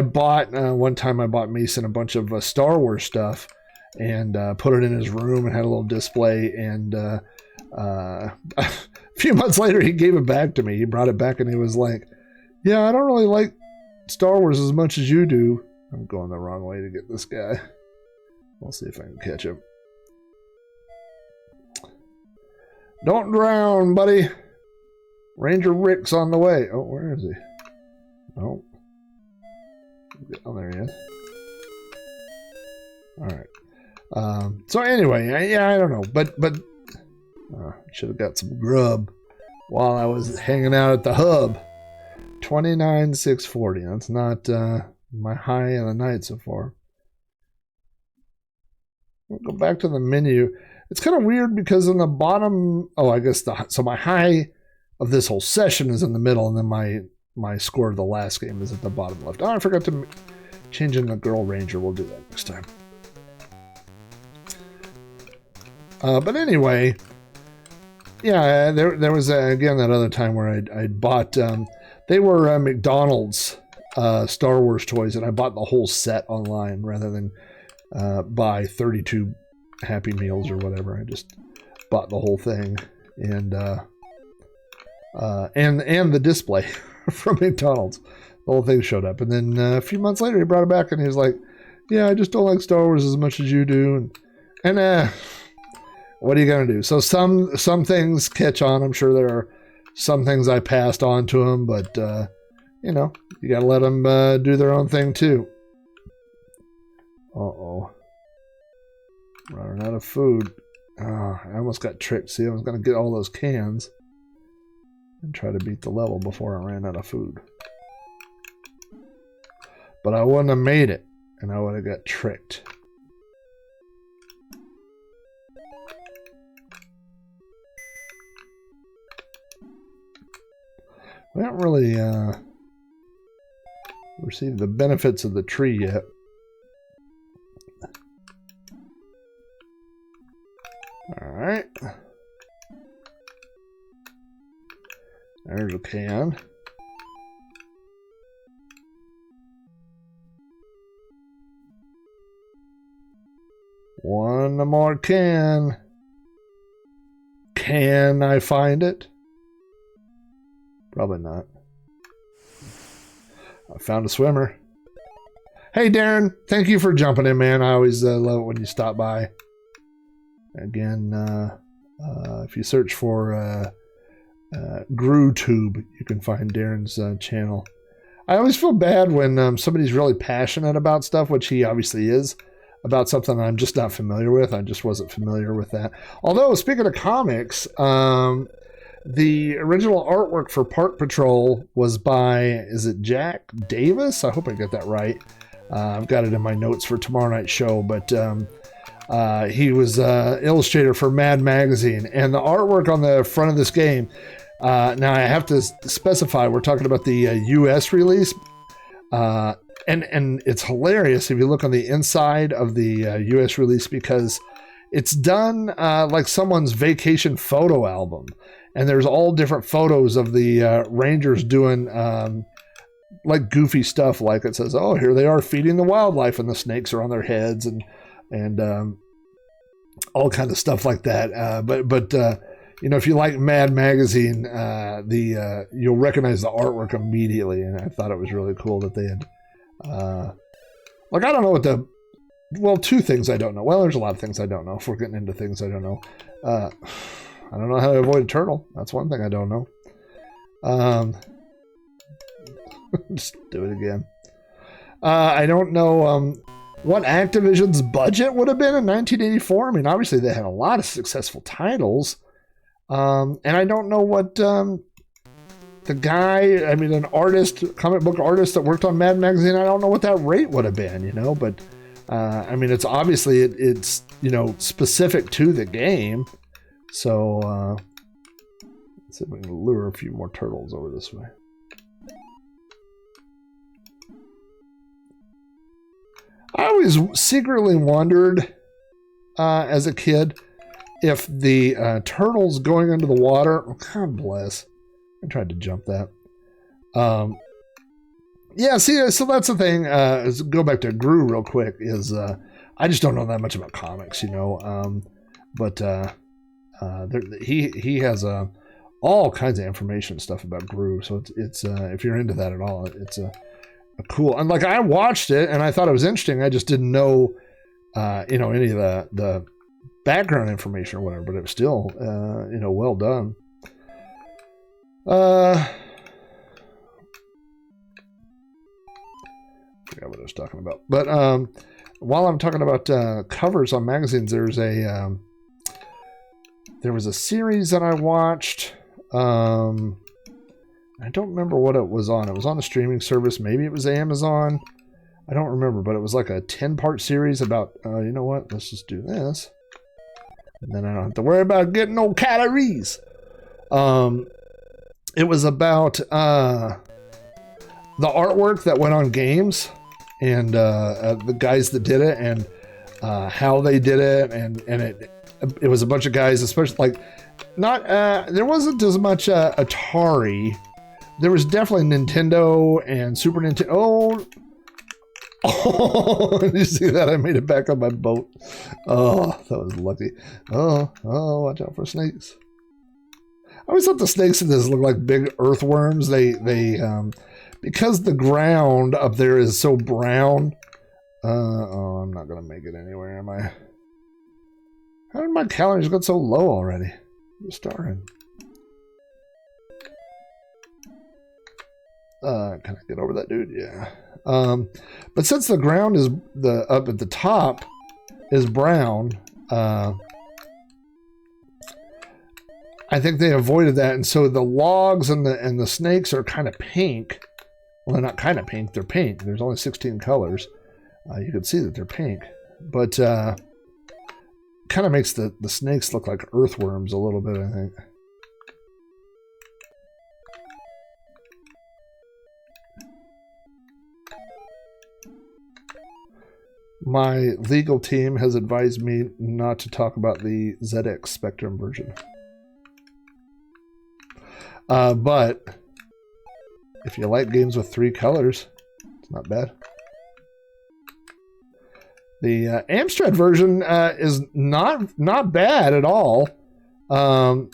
bought one time. I bought Mason a bunch of Star Wars stuff and put it in his room and had a little display. And a few months later, he gave it back to me. He brought it back, and he was like, "Yeah, I don't really like Star Wars as much as you do." I'm going the wrong way to get this guy. We'll see if I can catch him. Don't drown, buddy. Ranger Rick's on the way. Oh, where is he? Oh. Oh, there he is. All right. So anyway, yeah, I don't know, but should have got some grub while I was hanging out at the hub. 29,640. That's not my high of the night so far. We'll go back to the menu. It's kind of weird because in the bottom, I guess so my high of this whole session is in the middle, and then my score of the last game is at the bottom left. Oh, I forgot to change in the Girl Ranger. We'll do that next time. But anyway, yeah, there was again that other time where I bought. They were McDonald's Star Wars toys, and I bought the whole set online rather than buy 32 Happy Meals or whatever. I just bought the whole thing, and the display from McDonald's. The whole thing showed up, and then a few months later, he brought it back, and he was like, Yeah, I just don't like Star Wars as much as you do. And what are you going to do? So some things catch on. I'm sure there are some things I passed on to them, but, you know, you got to let them do their own thing, too. Uh-oh. Running out of food. Oh, I almost got tricked. See, I was going to get all those cans and try to beat the level before I ran out of food. But I wouldn't have made it, and I would have got tricked. We haven't really received the benefits of the tree yet. Alright. There's a can. One more can. Can I find it? Probably not. I found a swimmer. Hey, Darren. Thank you for jumping in, man. I always love it when you stop by. Again, if you search for GrewTube, you can find Darren's channel. I always feel bad when somebody's really passionate about stuff, which he obviously is, about something I'm just not familiar with. I just wasn't familiar with that. Although, speaking of comics, the original artwork for Park Patrol was by, is it Jack Davis? I hope I get that right. I've got it in my notes for tomorrow night's show, but he was illustrator for Mad Magazine. And the artwork on the front of this game, now I have to specify, we're talking about the US release. And it's hilarious if you look on the inside of the US release, because it's done like someone's vacation photo album. And there's all different photos of the Rangers doing like goofy stuff. Like it says, oh, here they are feeding the wildlife and the snakes are on their heads and all kind of stuff like that. But you know, if you like Mad Magazine, you'll recognize the artwork immediately. And I thought it was really cool that they had, like, I don't know what well, two things I don't know. Well, there's a lot of things I don't know. If we're getting into things I don't know. I don't know how to avoid a turtle. That's one thing I don't know. Just do it again. I don't know what Activision's budget would have been in 1984. I mean, obviously they had a lot of successful titles. And I don't know what the guy, I mean, an artist, comic book artist that worked on Mad Magazine, I don't know what that rate would have been, you know, but I mean, it's obviously, it's, you know, specific to the game. So, let's see if we can lure a few more turtles over this way. I always secretly wondered, as a kid, if the turtles going into the water, oh, God bless, I tried to jump that. Yeah, see, so that's the thing, go back to Gru real quick, is I just don't know that much about comics, you know, but he has all kinds of information stuff about Gru, so it's if you're into that at all, it's a cool, and like I watched it and I thought it was interesting. I just didn't know you know, any of the background information or whatever, but it was still you know, well done. Forgot what I was talking about, but while I'm talking about covers on magazines, there was a series that I watched. I don't remember what it was on. It was on a streaming service. Maybe it was Amazon. I don't remember, but it was like a 10-part series about, you know what? Let's just do this. And then I don't have to worry about getting no calories. It was about the artwork that went on games and the guys that did it and how they did it. And it was a bunch of guys, especially like not, there wasn't as much Atari. There was definitely Nintendo and Super Nintendo. Oh, did you see that? I made it back on my boat. Oh, that was lucky. Oh, watch out for snakes. I always thought the snakes in this looked like big earthworms. They because the ground up there is so brown, Oh, I'm not gonna make it anywhere, am I? How did my calories get so low already? I'm starving. Can I get over that dude? Yeah. But since the ground is up at the top is brown, I think they avoided that, and so the logs and the snakes are kind of pink. Well, they're not kind of pink; they're pink. There's only 16 colors. You can see that they're pink, but kind of makes the snakes look like earthworms a little bit, I think. My legal team has advised me not to talk about the ZX Spectrum version. But if you like games with 3 colors, it's not bad. The Amstrad version is not bad at all. The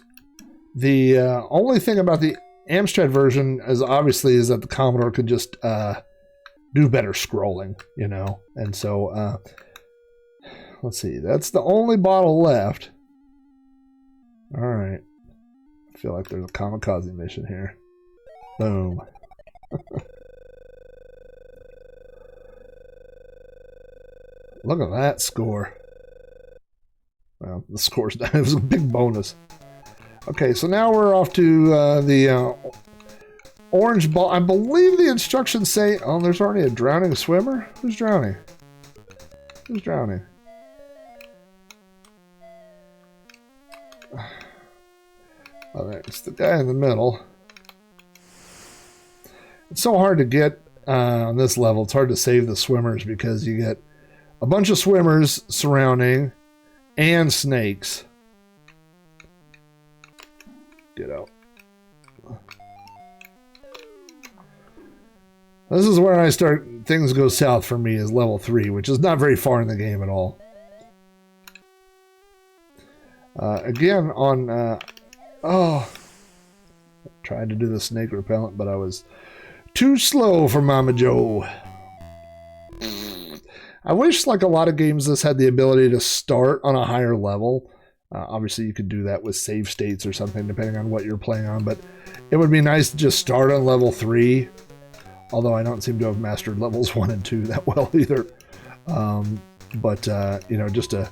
only thing about the Amstrad version is that the Commodore could just do better scrolling, you know. And so let's see. That's the only bottle left. All right. I feel like there's a kamikaze mission here. Boom. Look at that score. Well, the score's down. It was a big bonus. Okay, so now we're off to the orange ball. I believe the instructions say... Oh, there's already a drowning swimmer? Who's drowning? Who's drowning? Oh, it's the guy in the middle. It's so hard to get on this level. It's hard to save the swimmers because you get a bunch of swimmers surrounding and snakes. Get out. This is where I start, things go south for me, is level 3, which is not very far in the game at all. Again, on, tried to do the snake repellent, but I was too slow for Mama Joe. I wish, like a lot of games, this had the ability to start on a higher level. Obviously, you could do that with save states or something, depending on what you're playing on, but it would be nice to just start on level 3. Although I don't seem to have mastered levels 1 and 2 that well either. You know, just to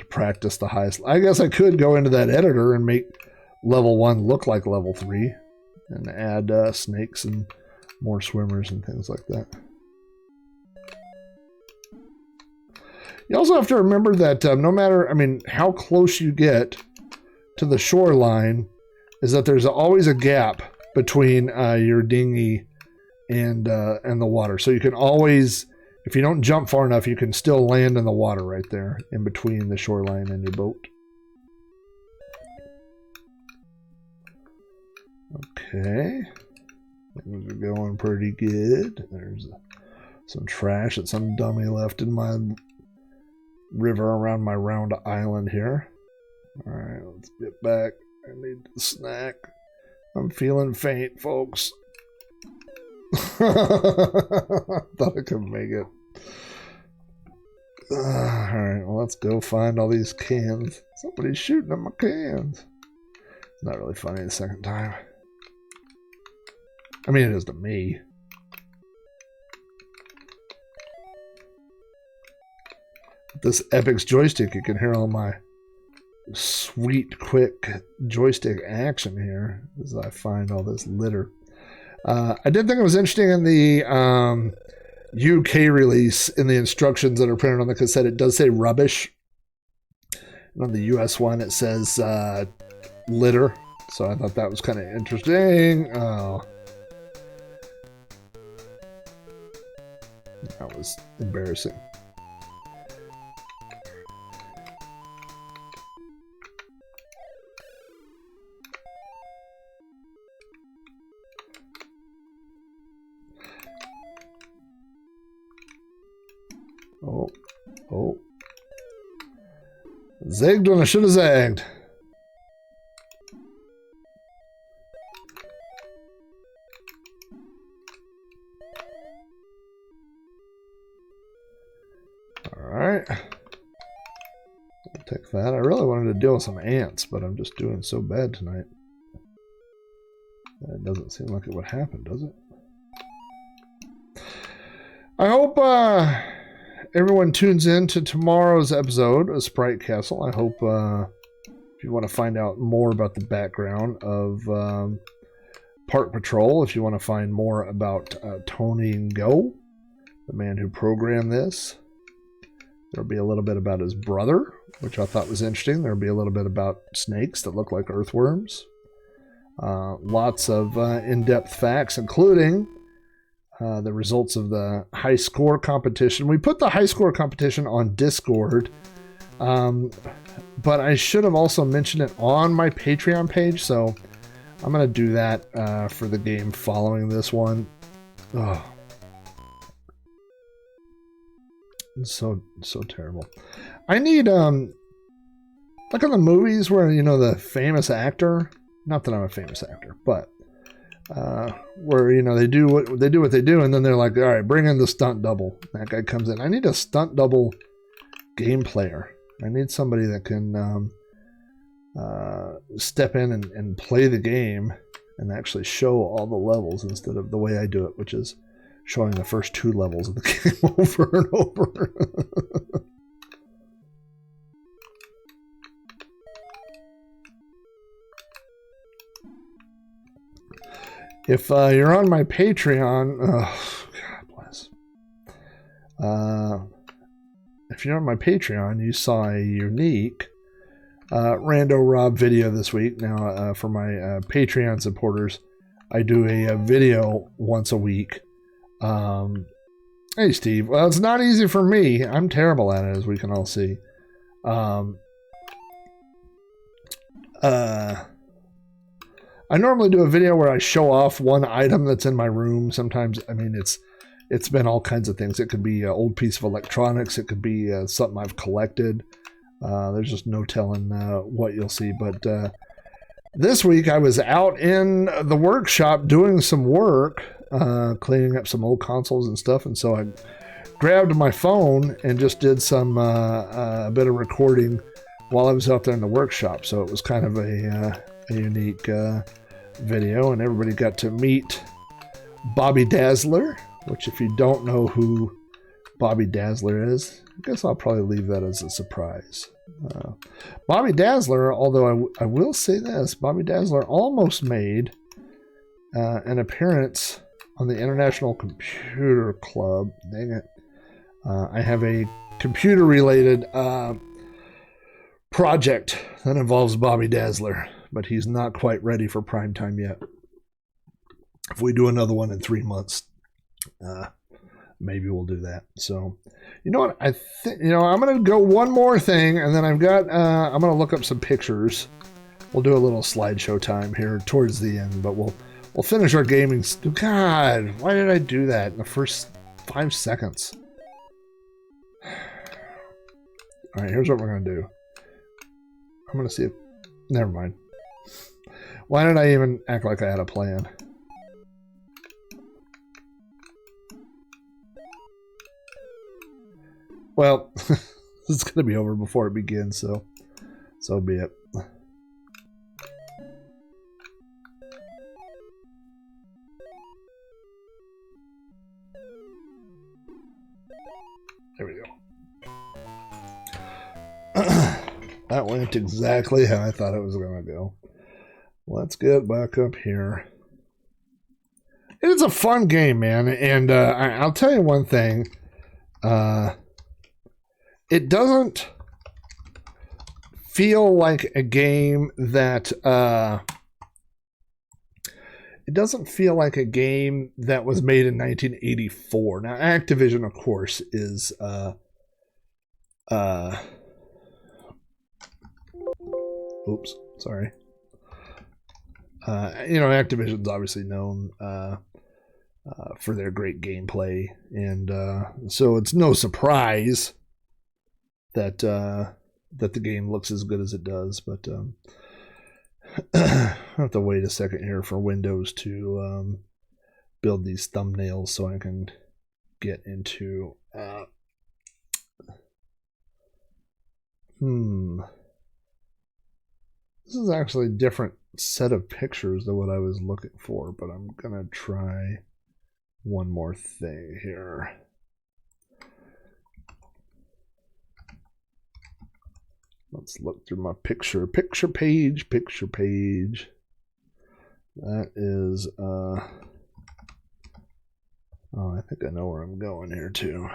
practice the highest. I guess I could go into that editor and make level 1 look like level 3 and add snakes and more swimmers and things like that. You also have to remember that no matter, how close you get to the shoreline, is that there's always a gap between your dinghy and the water. So you can always, if you don't jump far enough, you can still land in the water right there in between the shoreline and your boat. Okay. Things are going pretty good. There's some trash that some dummy left in my river around my round island here. Alright, let's get back. I need a snack. I'm feeling faint, folks. Thought I could make it. Alright, well, let's go find all these cans. Somebody's shooting at my cans. It's not really funny the second time. I mean, it is to me. With this Epic's joystick, you can hear all my sweet, quick joystick action here as I find all this litter. I did think it was interesting in the UK release, in the instructions that are printed on the cassette, it does say rubbish. And on the US one, it says litter. So I thought that was kind of interesting. Oh. That was embarrassing. Oh. Zigged when I should have zagged. right. I'll take that. I really wanted to deal with some ants, but I'm just doing so bad tonight. It doesn't seem like it would happen, does it? I hope everyone tunes in to tomorrow's episode of Sprite Castle. I hope if you want to find out more about the background of Park Patrol, if you want to find more about Tony and Go, the man who programmed this, there'll be a little bit about his brother, which I thought was interesting. There'll be a little bit about snakes that look like earthworms. Lots of in-depth facts, including the results of the high score competition. We put the high score competition on Discord, but I should have also mentioned it on my Patreon page, so I'm going to do that for the game following this one. Oh. It's so terrible. I need, like in the movies where, you know, the famous actor, not that I'm a famous actor, but where, you know, they do what they do, and then they're like, all right, bring in the stunt double. That guy comes in. I need a stunt double game player. I need somebody that can step in and play the game and actually show all the levels instead of the way I do it, which is showing the first 2 levels of the game over and over. If you're on my Patreon, oh, God bless. If you're on my Patreon, you saw a unique Rando Rob video this week. Now, for my Patreon supporters, I do a video once a week. Hey, Steve. Well, it's not easy for me. I'm terrible at it, as we can all see. I normally do a video where I show off one item that's in my room. Sometimes, I mean, it's been all kinds of things. It could be an old piece of electronics. It could be something I've collected. There's just no telling what you'll see. But this week I was out in the workshop doing some work, cleaning up some old consoles and stuff. And so I grabbed my phone and just did some a bit of recording while I was out there in the workshop. So it was kind of a unique video, and everybody got to meet Bobby Dazzler, which if you don't know who Bobby Dazzler is, I guess I'll probably leave that as a surprise. Bobby Dazzler, although I will say this, Bobby Dazzler almost made an appearance on the International Computer Club. Dang it. I have a computer-related project that involves Bobby Dazzler, but he's not quite ready for prime time yet. If we do another one in 3 months, maybe we'll do that. So, you know what? I think, you know, I'm going to go one more thing, and then I'm going to look up some pictures. We'll do a little slideshow time here towards the end, but we'll finish our gaming. God, why did I do that in the first 5 seconds? All right, here's what we're going to do. I'm going to see if... Never mind. Why did I even act like I had a plan? Well, it's going to be over before it begins, so be it. There we go. That went exactly how I thought it was going to go. Let's get back up here. It's a fun game, man. And I'll tell you one thing. It doesn't feel like a game that... it doesn't feel like a game that was made in 1984. Now, Activision, of course, is... oops, sorry. You know, Activision's obviously known for their great gameplay, and so it's no surprise that that the game looks as good as it does. But I have to wait a second here for Windows to build these thumbnails so I can get into This is actually a different set of pictures than what I was looking for, but I'm going to try one more thing here. Let's look through my picture page. That is, oh, I think I know where I'm going here too.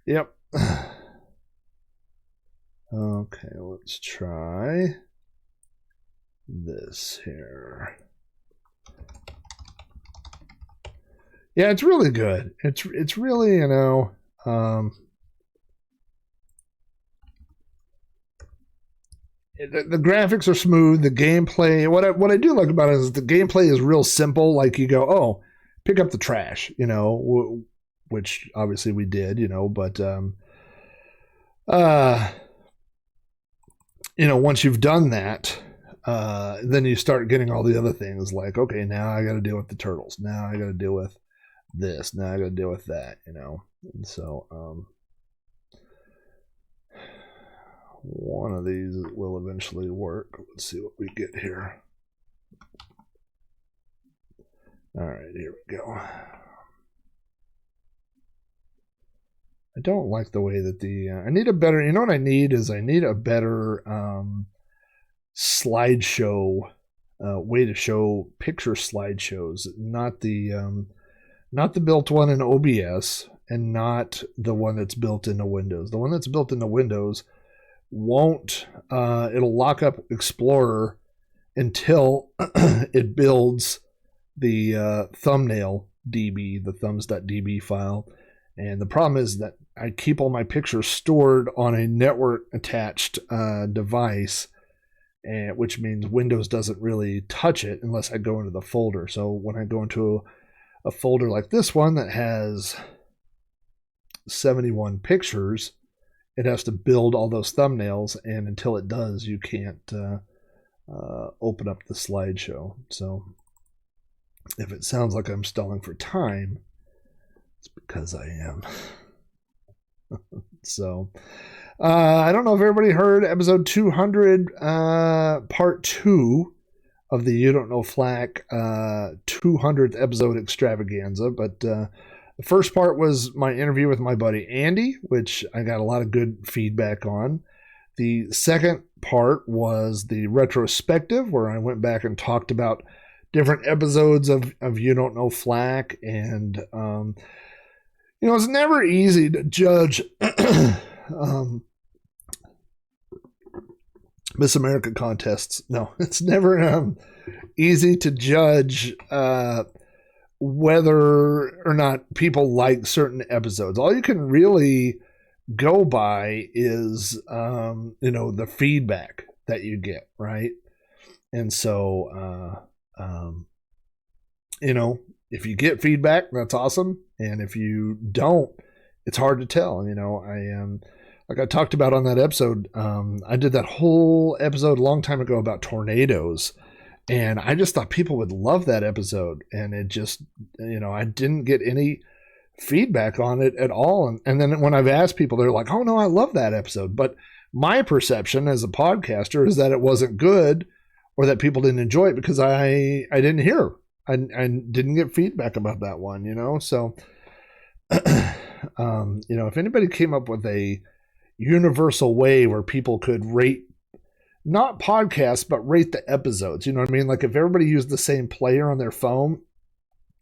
Yep. Okay, let's try this here. Yeah, it's really good. It's really, you know, the graphics are smooth. The gameplay, what I do like about it is the gameplay is real simple. Like you go, oh, pick up the trash, you know, which obviously we did, you know, but you know, once you've done that, then you start getting all the other things like, okay, now I got to deal with the turtles. Now I got to deal with this. Now I got to deal with that, you know. And so one of these will eventually work. Let's see what we get here. All right, here we go. I don't like the way that I need a better, you know what I need is I need a better slideshow way to show picture slideshows, not the built one in OBS and not the one that's built into Windows. The one that's built into Windows won't, it'll lock up Explorer until it builds the thumbnail DB, the thumbs.db file. And the problem is that I keep all my pictures stored on a network attached device, and which means Windows doesn't really touch it unless I go into the folder. So when I go into a folder like this one that has 71 pictures, it has to build all those thumbnails, and until it does, you can't open up the slideshow. So if it sounds like I'm stalling for time, it's because I am. So, I don't know if everybody heard episode 200, part 2 of the You Don't Know Flack 200th episode extravaganza. But the first part was my interview with my buddy Andy, which I got a lot of good feedback on. The second part was the retrospective, where I went back and talked about different episodes of You Don't Know Flack. And, you know, it's never easy to judge Miss America contests. No, it's never easy to judge whether or not people like certain episodes. All you can really go by is, you know, the feedback that you get, right? And so, you know, if you get feedback, that's awesome. And if you don't, it's hard to tell. You know, like I talked about on that episode, I did that whole episode a long time ago about tornadoes. And I just thought people would love that episode. And it just, you know, I didn't get any feedback on it at all. And then when I've asked people, they're like, oh, no, I love that episode. But my perception as a podcaster is that it wasn't good or that people didn't enjoy it because I didn't hear. I didn't get feedback about that one, you know? So, you know, if anybody came up with a universal way where people could rate, not podcasts, but rate the episodes, you know what I mean? Like if everybody used the same player on their phone,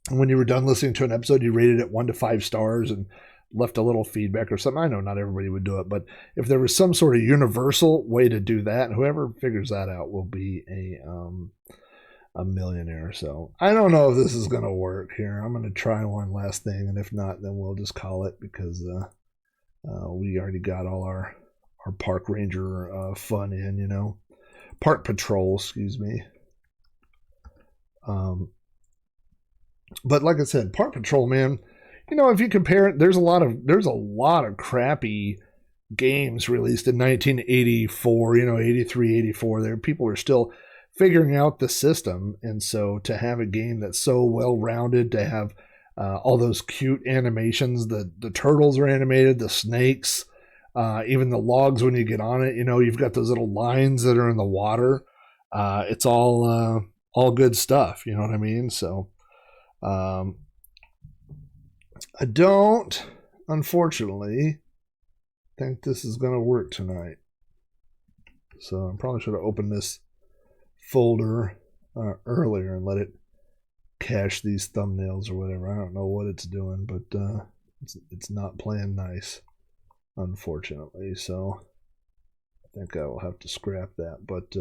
and when you were done listening to an episode, you rated it 1 to 5 stars and left a little feedback or something. I know not everybody would do it, but if there was some sort of universal way to do that, whoever figures that out will be a millionaire. So I don't know if this is going to work here. I'm going to try one last thing, and if not, then we'll just call it because we already got all our park ranger fun in, you know, park patrol, excuse me. But like I said, park patrol, man, you know, if you compare it, there's a lot of crappy games released in 1984, you know, 83, 84. There, people were still figuring out the system. And so to have a game that's so well-rounded, to have all those cute animations. The turtles are animated, the snakes, even the logs when you get on it. You've got those little lines that are in the water. It's all good stuff. You know what I mean? So I don't, unfortunately, think this is going to work tonight. So I probably should have opened this folder earlier and let it cache these thumbnails or whatever. I don't know what it's doing, but it's not playing nice, unfortunately. So I think I will have to scrap that. But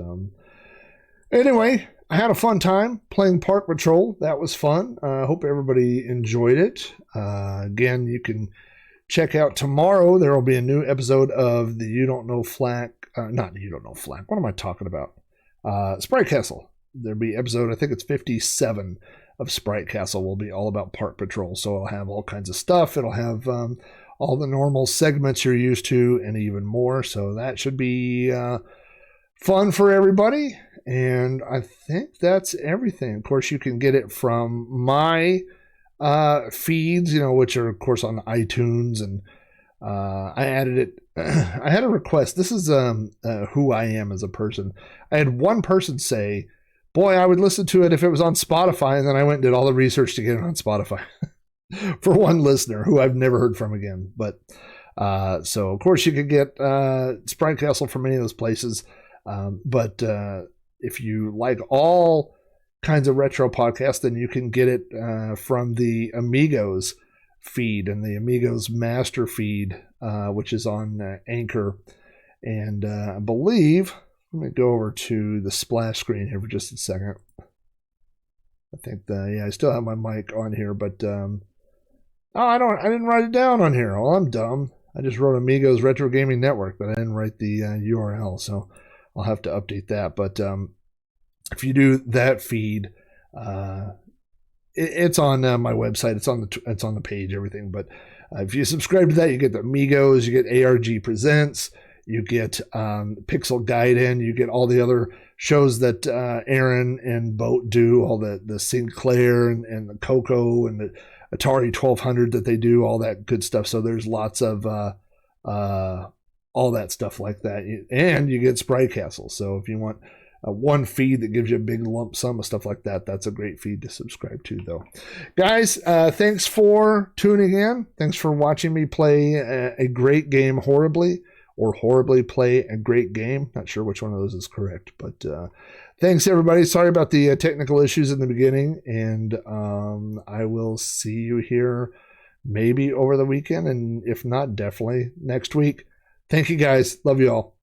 anyway, I had a fun time playing Park Patrol. That was fun. I hope everybody enjoyed it. Again, you can check out tomorrow. There will be a new episode of the You Don't Know Flack. Not You Don't Know Flack. What am I talking about? Sprite Castle. There'll be episode, I think it's 57 of Sprite Castle, will be all about Park Patrol. So it'll have all kinds of stuff. It'll have all the normal segments you're used to and even more. So that should be fun for everybody. And I think that's everything. Of course, you can get it from my feeds, which are, of course, on iTunes. And I added it. I had a request. This is who I am as a person. I had one person say, boy, I would listen to it if it was on Spotify. And then I went and did all the research to get it on Spotify for one listener who I've never heard from again. But so, of course, you could get Sprite Castle from any of those places. But if you like all kinds of retro podcasts, then you can get it from the Amigos feed and the Amigos master feed, which is on Anchor. And I believe, let me go over to the splash screen here for just a second. I think I still have my mic on here, but I didn't write it down on here. Well, I'm dumb. I just wrote Amigos Retro Gaming Network, but I didn't write the URL, so I'll have to update that. But if you do that feed, it's on my website. It's on the page, everything. But if you subscribe to that, you get the Amigos, you get ARG Presents, you get Pixel Gaiden, you get all the other shows that Aaron and Boat do, all the Sinclair and the Coco and the Atari 1200 that they do, all that good stuff. So there's lots of all that stuff like that. And you get Sprite Castle. So if you want one feed that gives you a big lump sum of stuff like that, that's a great feed to subscribe to, though. Guys, thanks for tuning in. Thanks for watching me play a great game horribly, or horribly play a great game. Not sure which one of those is correct, but thanks, everybody. Sorry about the technical issues in the beginning, and I will see you here maybe over the weekend, and if not, definitely next week. Thank you, guys. Love you all.